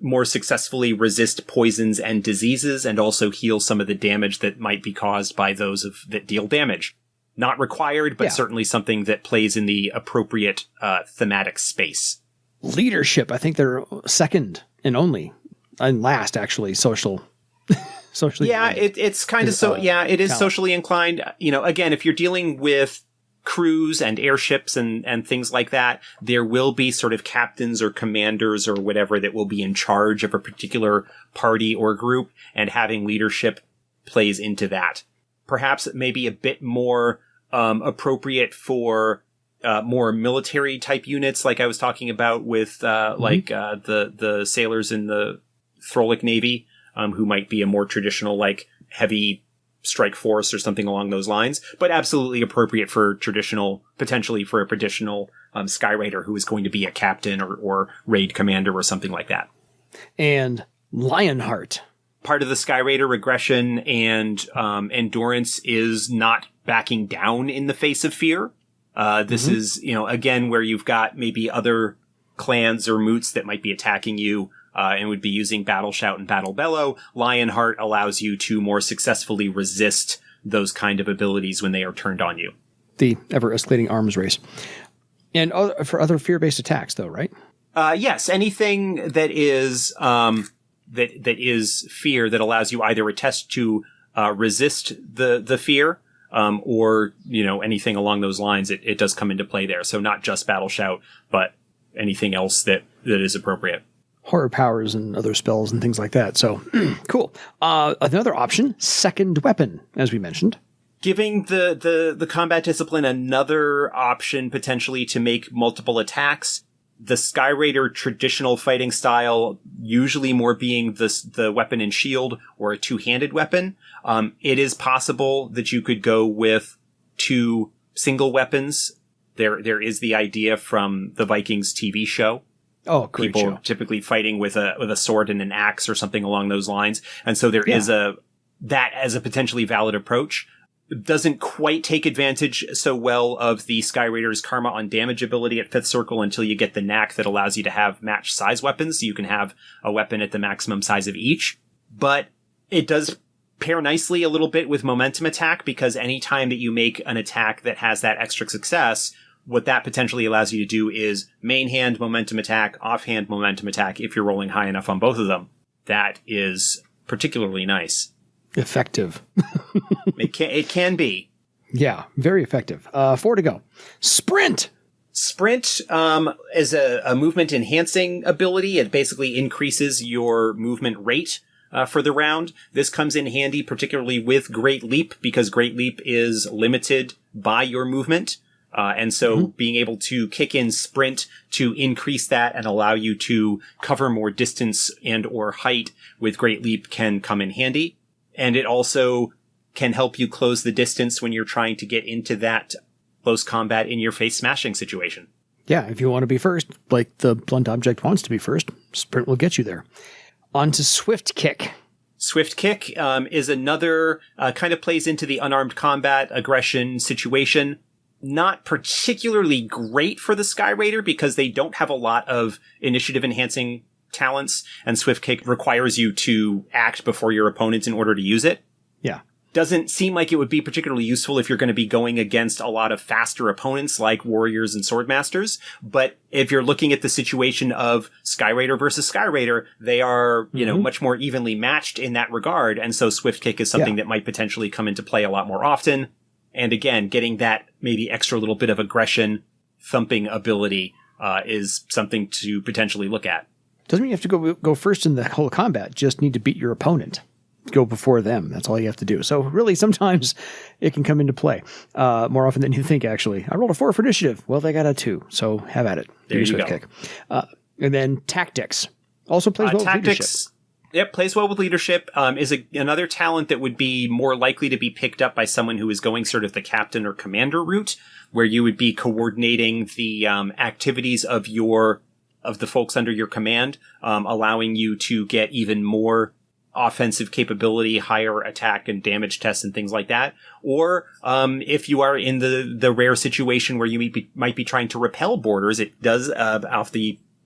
more successfully resist poisons and diseases and also heal some of the damage that might be caused by those that deal damage. Not required, but certainly something that plays in the appropriate thematic space. Leadership. I think they're second and only, and last actually, socially. Yeah, it's kind of it is socially inclined. Again, if you're dealing with crews and airships and things like that, there will be sort of captains or commanders or whatever that will be in charge of a particular party or group, and having leadership plays into that. Perhaps it may be a bit more appropriate for more military type units, like I was talking about with the sailors in the Throlic Navy, who might be a more traditional like heavy strike force or something along those lines, but absolutely appropriate for potentially for a traditional Skyraider who is going to be a captain or raid commander or something like that. And Lionheart. Part of the Skyraider regression and endurance is not backing down in the face of fear. This is, again, where you've got maybe other clans or moots that might be attacking you and would be using Battle Shout and Battle Bellow. Lionheart allows you to more successfully resist those kind of abilities when they are turned on you. The ever-escalating arms race. And for other fear-based attacks, though, right? Yes, anything that is that is fear that allows you either a test to resist the fear, or anything along those lines. It does come into play there. So not just Battle Shout, but anything else that is appropriate. Horror powers and other spells and things like that. So cool. Another option, second weapon, as we mentioned. Giving the combat discipline another option potentially to make multiple attacks. The Skyraider traditional fighting style, usually more being the weapon and shield or a two-handed weapon. It is possible that you could go with two single weapons. There is the idea from the Vikings TV show. Oh, great People show. typically fighting with a sword and an axe or something along those lines. And so there is that as a potentially valid approach. It doesn't quite take advantage so well of the Skyraider's Karma on damage ability at 5th Circle until you get the knack that allows you to have matched size weapons. So you can have a weapon at the maximum size of each. But it does pair nicely a little bit with momentum attack, because anytime that you make an attack that has that extra success, what that potentially allows you to do is main hand momentum attack, offhand momentum attack if you're rolling high enough on both of them. That is particularly nice. Effective. It can be. Yeah, very effective. 4 to go. Sprint! Sprint is a movement enhancing ability. It basically increases your movement rate for the round. This comes in handy particularly with Great Leap, because Great Leap is limited by your movement. And so being able to kick in sprint to increase that and allow you to cover more distance and or height with Great Leap can come in handy. And it also can help you close the distance when you're trying to get into that close combat in your face smashing situation. Yeah, if you want to be first, like the blunt object wants to be first, sprint will get you there. On to Swift Kick. Swift Kick is another kind of plays into the unarmed combat aggression situation. Not particularly great for the Skyraider because they don't have a lot of initiative enhancing talents, and Swift Kick requires you to act before your opponent in order to use it. Yeah. Doesn't seem like it would be particularly useful if you're going to be going against a lot of faster opponents like warriors and swordmasters. But if you're looking at the situation of Skyraider versus Skyraider, they are, much more evenly matched in that regard. And so Swift Kick is something that might potentially come into play a lot more often. And again, getting that maybe extra little bit of aggression thumping ability is something to potentially look at. Doesn't mean you have to go first in the whole combat. Just need to beat your opponent. Go before them. That's all you have to do. So really, sometimes it can come into play more often than you think, actually. I rolled a 4 for initiative. Well, they got a 2, so have at it. There you go. Kick. And then Tactics. Also plays well with leadership. Yep, plays well with leadership. Is another talent that would be more likely to be picked up by someone who is going sort of the captain or commander route, where you would be coordinating the activities of the folks under your command, allowing you to get even more offensive capability, higher attack and damage tests and things like that. Or if you are in the rare situation where you might be trying to repel borders, it does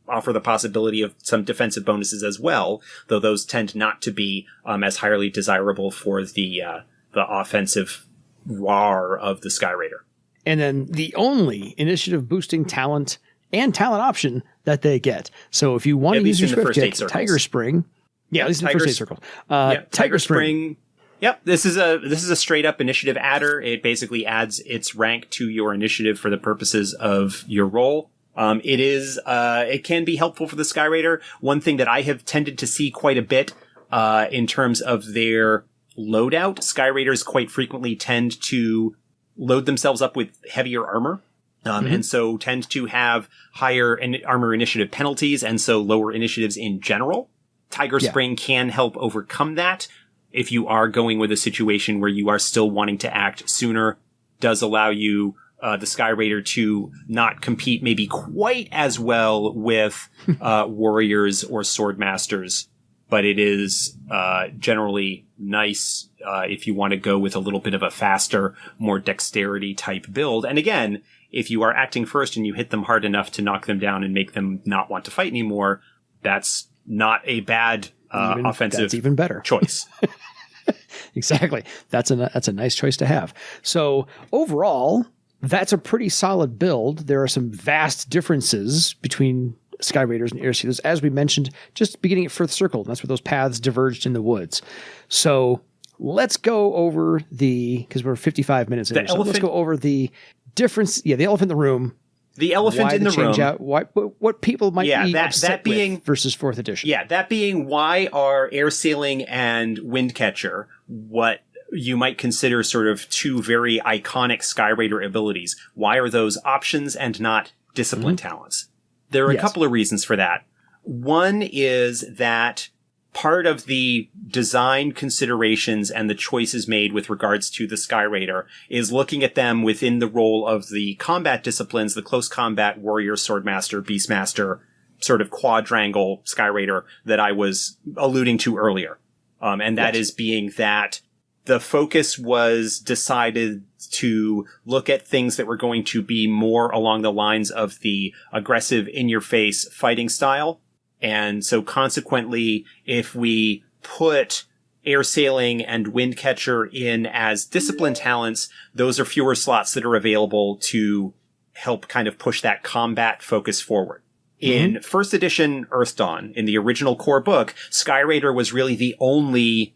offer the possibility of some defensive bonuses as well, though those tend not to be as highly desirable for the offensive roar of the Skyraider. And then the only initiative boosting talent and talent option that they get. So if you want to use your Swift Kick, Tiger Spring. Yeah, at least in the first 8 circles. Tiger Spring Yep, this is a straight up initiative adder. It basically adds its rank to your initiative for the purposes of your roll. It can be helpful for the Sky Raider. One thing that I have tended to see quite a bit in terms of their loadout, Sky Raiders quite frequently tend to load themselves up with heavier armor. And so tend to have higher armor initiative penalties, and so lower initiatives in general. Tiger Spring can help overcome that. If you are going with a situation where you are still wanting to act sooner, does allow you, the Sky Raider, to not compete maybe quite as well with warriors or sword masters. But it is generally nice if you want to go with a little bit of a faster, more dexterity type build. And again, if you are acting first and you hit them hard enough to knock them down and make them not want to fight anymore, that's not a bad offensive that's even better choice. Exactly. That's a nice choice to have. So overall, that's a pretty solid build. There are some vast differences between Sky Raiders and Air Sealers, as we mentioned, just beginning at Firth Circle. And that's where those paths diverged in the woods. So let's go over because we're 55 minutes in. So let's go over the difference. Yeah, the elephant in the room. The elephant in the room. What people might be upset with versus 4th edition. Yeah, that being why are Air Sailing and Windcatcher what you might consider sort of two very iconic Sky Raider abilities? Why are those options and not discipline talents? There are a couple of reasons for that. One is that part of the design considerations and the choices made with regards to the Sky Raider is looking at them within the role of the combat disciplines, the close combat, warrior, swordmaster, beastmaster, sort of quadrangle Sky Raider that I was alluding to earlier. And that is being that the focus was decided to look at things that were going to be more along the lines of the aggressive, in-your-face fighting style. And so consequently, if we put Air Sailing and Windcatcher in as discipline talents, those are fewer slots that are available to help kind of push that combat focus forward. In first edition Earthdawn, in the original core book, Sky Raider was really the only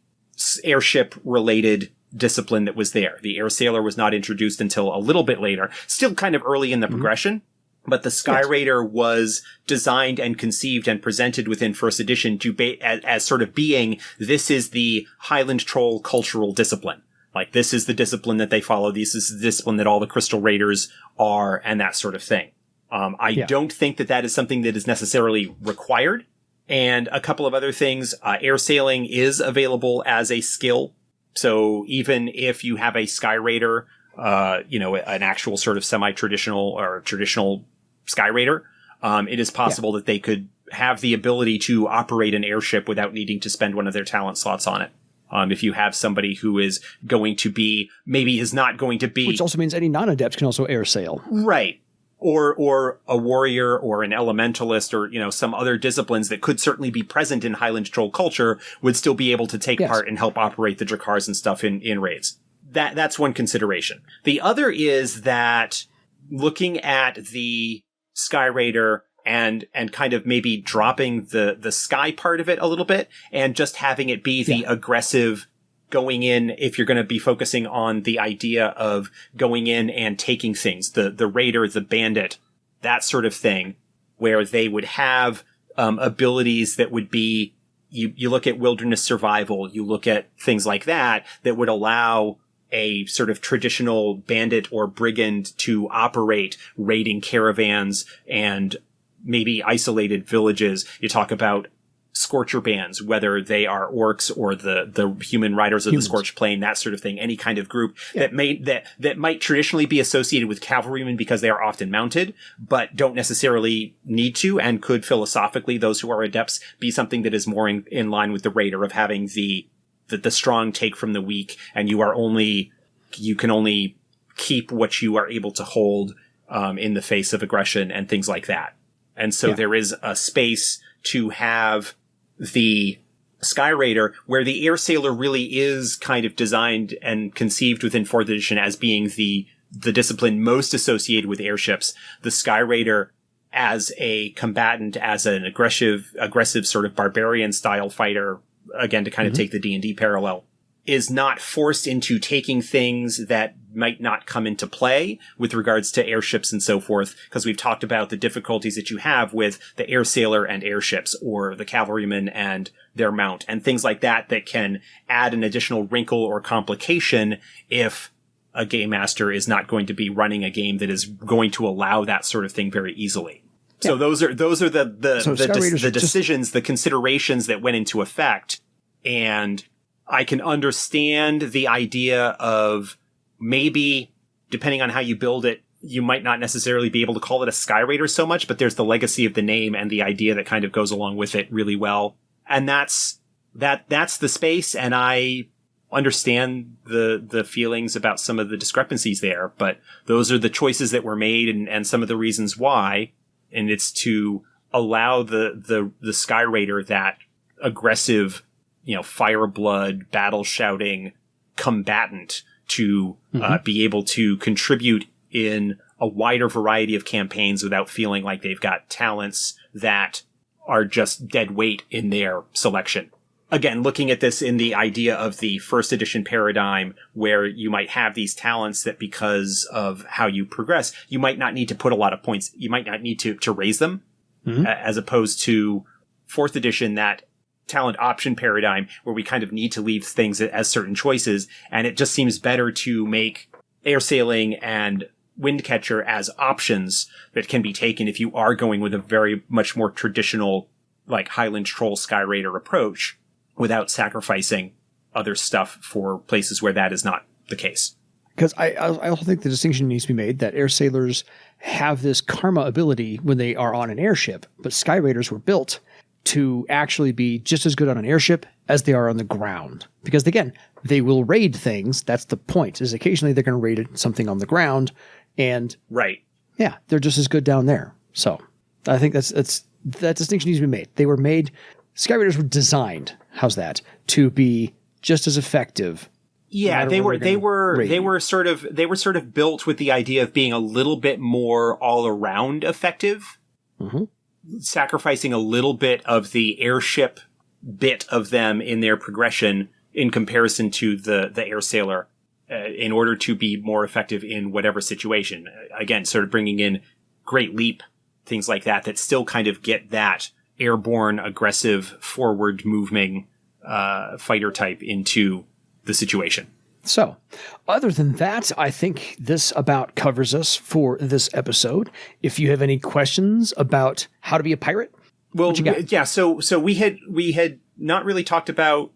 airship-related discipline that was there. The Air Sailor was not introduced until a little bit later, still kind of early in the progression. But the Sky Raider was designed and conceived and presented within first edition to as sort of being, this is the Highland Troll cultural discipline. Like, this is the discipline that they follow. This is the discipline that all the Crystal Raiders are, and that sort of thing. I don't think that is something that is necessarily required. And a couple of other things, Air Sailing is available as a skill. So even if you have a Sky Raider, an actual sort of semi-traditional or traditional Sky Raider, it is possible that they could have the ability to operate an airship without needing to spend one of their talent slots on it. If you have somebody who is going to be, maybe is not going to be... Which also means any non-adepts can also air sail. Right. Or a warrior or an elementalist or, some other disciplines that could certainly be present in Highland Troll culture would still be able to take part and help operate the Drakars and stuff in raids. That's one consideration. The other is that looking at the Sky Raider and kind of maybe dropping the sky part of it a little bit and just having it be the aggressive going in, if you're going to be focusing on the idea of going in and taking things, the raider, the bandit, that sort of thing, where they would have abilities that would be, you look at wilderness survival, you look at things like that would allow a sort of traditional bandit or brigand to operate raiding caravans and maybe isolated villages. You talk about Scorcher bands, whether they are orcs or the human riders of the Scorched Plain, that sort of thing, any kind of group that might traditionally be associated with cavalrymen because they are often mounted, but don't necessarily need to, and could philosophically, those who are adepts, be something that is more in line with the raider of having the strong take from the weak, and you can only keep what you are able to hold in the face of aggression and things like that. And so there is a space to have the Sky Raider where the Air Sailor really is kind of designed and conceived within 4th edition as being the discipline most associated with airships. The Sky Raider as a combatant, as an aggressive sort of barbarian-style fighter, again, to kind of take the D&D parallel, is not forced into taking things that might not come into play with regards to airships and so forth, because we've talked about the difficulties that you have with the air sailor and airships, or the cavalryman and their mount, and things like that that can add an additional wrinkle or complication if a game master is not going to be running a game that is going to allow that sort of thing very easily. Yeah. So those are the decisions, the considerations that went into effect. And I can understand the idea of maybe, depending on how you build it, you might not necessarily be able to call it a Sky Raider so much, but there's the legacy of the name and the idea that kind of goes along with it really well. And that's the space, and I understand the feelings about some of the discrepancies there, but those are the choices that were made and some of the reasons why. And it's to allow the Sky Raider, that aggressive, fire blood, battle shouting combatant, to be able to contribute in a wider variety of campaigns without feeling like they've got talents that are just dead weight in their selection. Again, looking at this in the idea of the first edition paradigm, where you might have these talents that, because of how you progress, you might not need to put a lot of points. You might not need to raise them, as opposed to fourth edition, that talent option paradigm, where we kind of need to leave things as certain choices. And it just seems better to make air sailing and windcatcher as options that can be taken if you are going with a very much more traditional, like Highland Troll Sky Raider approach, without sacrificing other stuff for places where that is not the case. Because I also think the distinction needs to be made that air sailors have this karma ability when they are on an airship, but Sky Raiders were built to actually be just as good on an airship as they are on the ground. Because again, they will raid things. That's the point, is occasionally they're going to raid something on the ground, and right. Yeah, they're just as good down there. So I think that distinction needs to be made. They were made, Sky Raiders were designed, how's that, to be just as effective. Yeah, they were sort of built with the idea of being a little bit more all around effective, sacrificing a little bit of the airship bit of them in their progression in comparison to the air sailor, in order to be more effective in whatever situation. Again, sort of bringing in Great Leap, things like that still kind of get that airborne, aggressive, forward moving fighter type into the situation. So, other than that, I think this about covers us for this episode. If you have any questions about how to be a pirate, well, yeah. So we had not really talked about.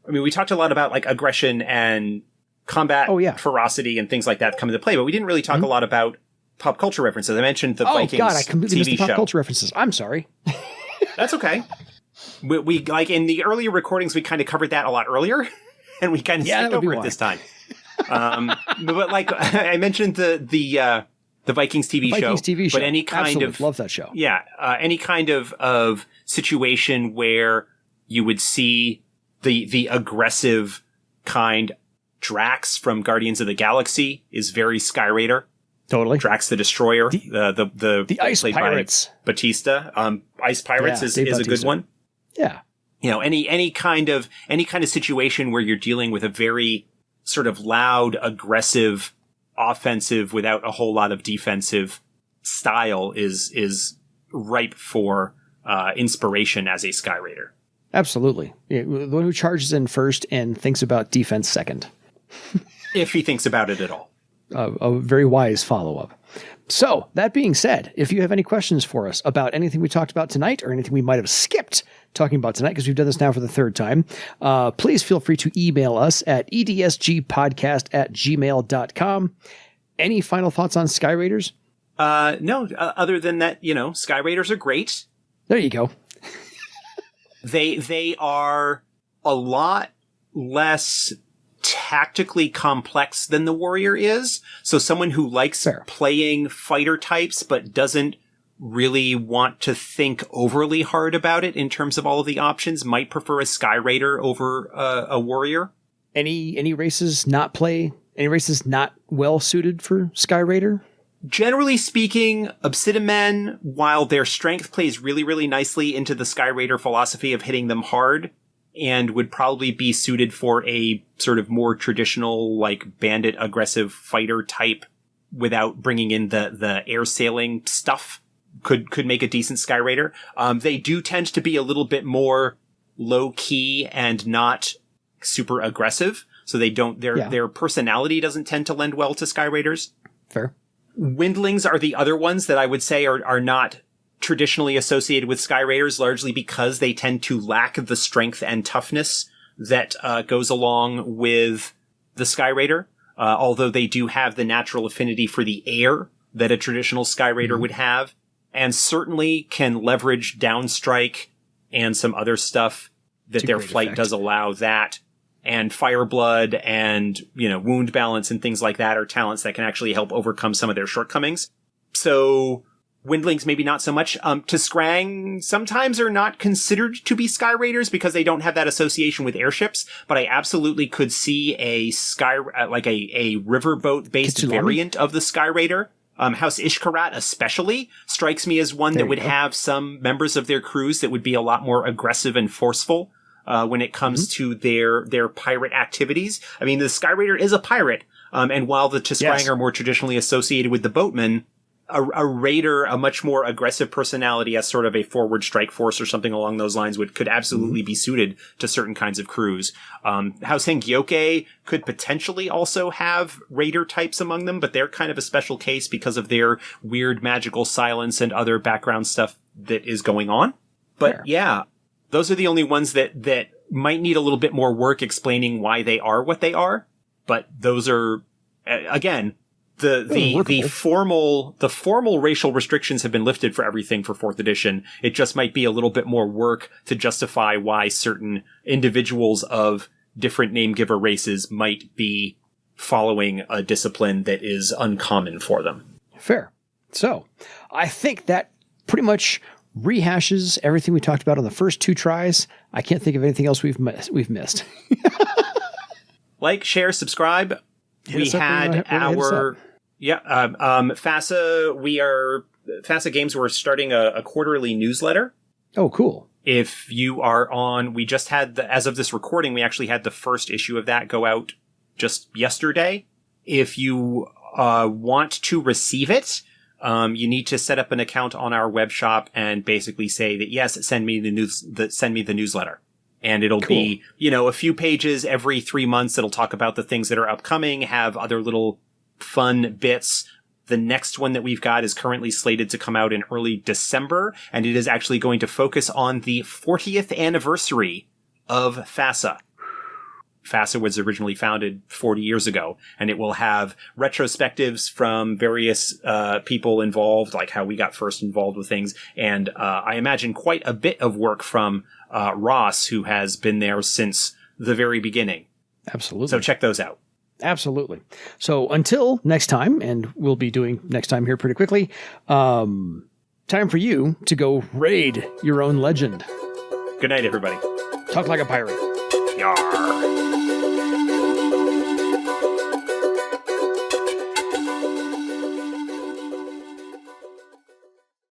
We talked a lot about like aggression and combat, ferocity, and things like that come into play, but we didn't really talk a lot about pop culture references. I mentioned the Vikings I completely missed the pop culture references. I'm sorry. That's okay. We like in the earlier recordings, we kind of covered that a lot earlier, and we kind of skipped over it this time. But like I mentioned the Vikings TV show, but any kind of love that show. Yeah, any kind of situation where you would see the aggressive kind. Drax from Guardians of the Galaxy is very Sky Raider. Totally. Drax the Destroyer. The Ice Pirates. Batista. Ice Pirates is a good one. Yeah. Any kind of situation where you're dealing with a very sort of loud, aggressive, offensive without a whole lot of defensive style is ripe for inspiration as a Sky Raider. Absolutely. Yeah, the one who charges in first and thinks about defense second. If he thinks about it at all. A very wise follow-up. So, that being said, if you have any questions for us about anything we talked about tonight or anything we might have skipped talking about tonight, because we've done this now for the third time, please feel free to email us at edsgpodcast@gmail.com. Any final thoughts on Sky Raiders? No, other than that, Sky Raiders are great. There you go. They are a lot less tactically complex than the Warrior is. So someone who likes playing fighter types but doesn't really want to think overly hard about it in terms of all of the options might prefer a Sky Raider over a Warrior. Any races not well suited for Sky Raider? Generally speaking, Obsidian Men, while their strength plays really, really nicely into the Sky Raider philosophy of hitting them hard, and would probably be suited for a sort of more traditional, like, bandit aggressive fighter type without bringing in the air sailing stuff. Could make a decent Sky Raider. They do tend to be a little bit more low key and not super aggressive. So they don't, their personality doesn't tend to lend well to Sky Raiders. Fair. Windlings are the other ones that I would say are not traditionally associated with Sky Raiders, largely because they tend to lack the strength and toughness that goes along with the Sky Raider. Although they do have the natural affinity for the air that a traditional Sky Raider would have, and certainly can leverage downstrike and some other stuff that their flight effect does allow that. And Fireblood and, wound balance and things like that are talents that can actually help overcome some of their shortcomings. So Windlings maybe not so much. T'Skrang sometimes are not considered to be Sky Raiders because they don't have that association with airships, but I absolutely could see a a riverboat based variant of the Sky Raider. House Ishkarat especially strikes me as one that would have some members of their crews that would be a lot more aggressive and forceful when it comes to their pirate activities. I mean, the Sky Raider is a pirate, and while the T'Skrang are more traditionally associated with the boatmen, a raider, a much more aggressive personality as sort of a forward strike force or something along those lines could absolutely be suited to certain kinds of crews. House Hengyoke could potentially also have raider types among them, but they're kind of a special case because of their weird magical silence and other background stuff that is going on. But those are the only ones that might need a little bit more work explaining why they are what they are. But those are, again, the formal racial restrictions have been lifted for everything for 4th edition. It just might be a little bit more work to justify why certain individuals of different name giver races might be following a discipline that is uncommon for them. Fair. So I think that pretty much rehashes everything we talked about on the first 2 tries. I can't think of anything else we've missed. Like, share, subscribe. We had our FASA Games. We're starting a quarterly newsletter. Oh, cool. If you are on, we just had as of this recording, we actually had the first issue of that go out just yesterday. If you want to receive it, you need to set up an account on our web shop and basically say that, yes, send me the newsletter. And it'll be, a few pages every 3 months. It'll talk about the things that are upcoming, have other little fun bits. The next one that we've got is currently slated to come out in early December, and it is actually going to focus on the 40th anniversary of FASA. FASA was originally founded 40 years ago, and it will have retrospectives from various people involved, like how we got first involved with things, and I imagine quite a bit of work from Ross, who has been there since the very beginning. Absolutely. So check those out. Absolutely. So until next time, and we'll be doing next time here pretty quickly, time for you to go raid your own legend. Good night, everybody. Talk like a pirate. Yarr.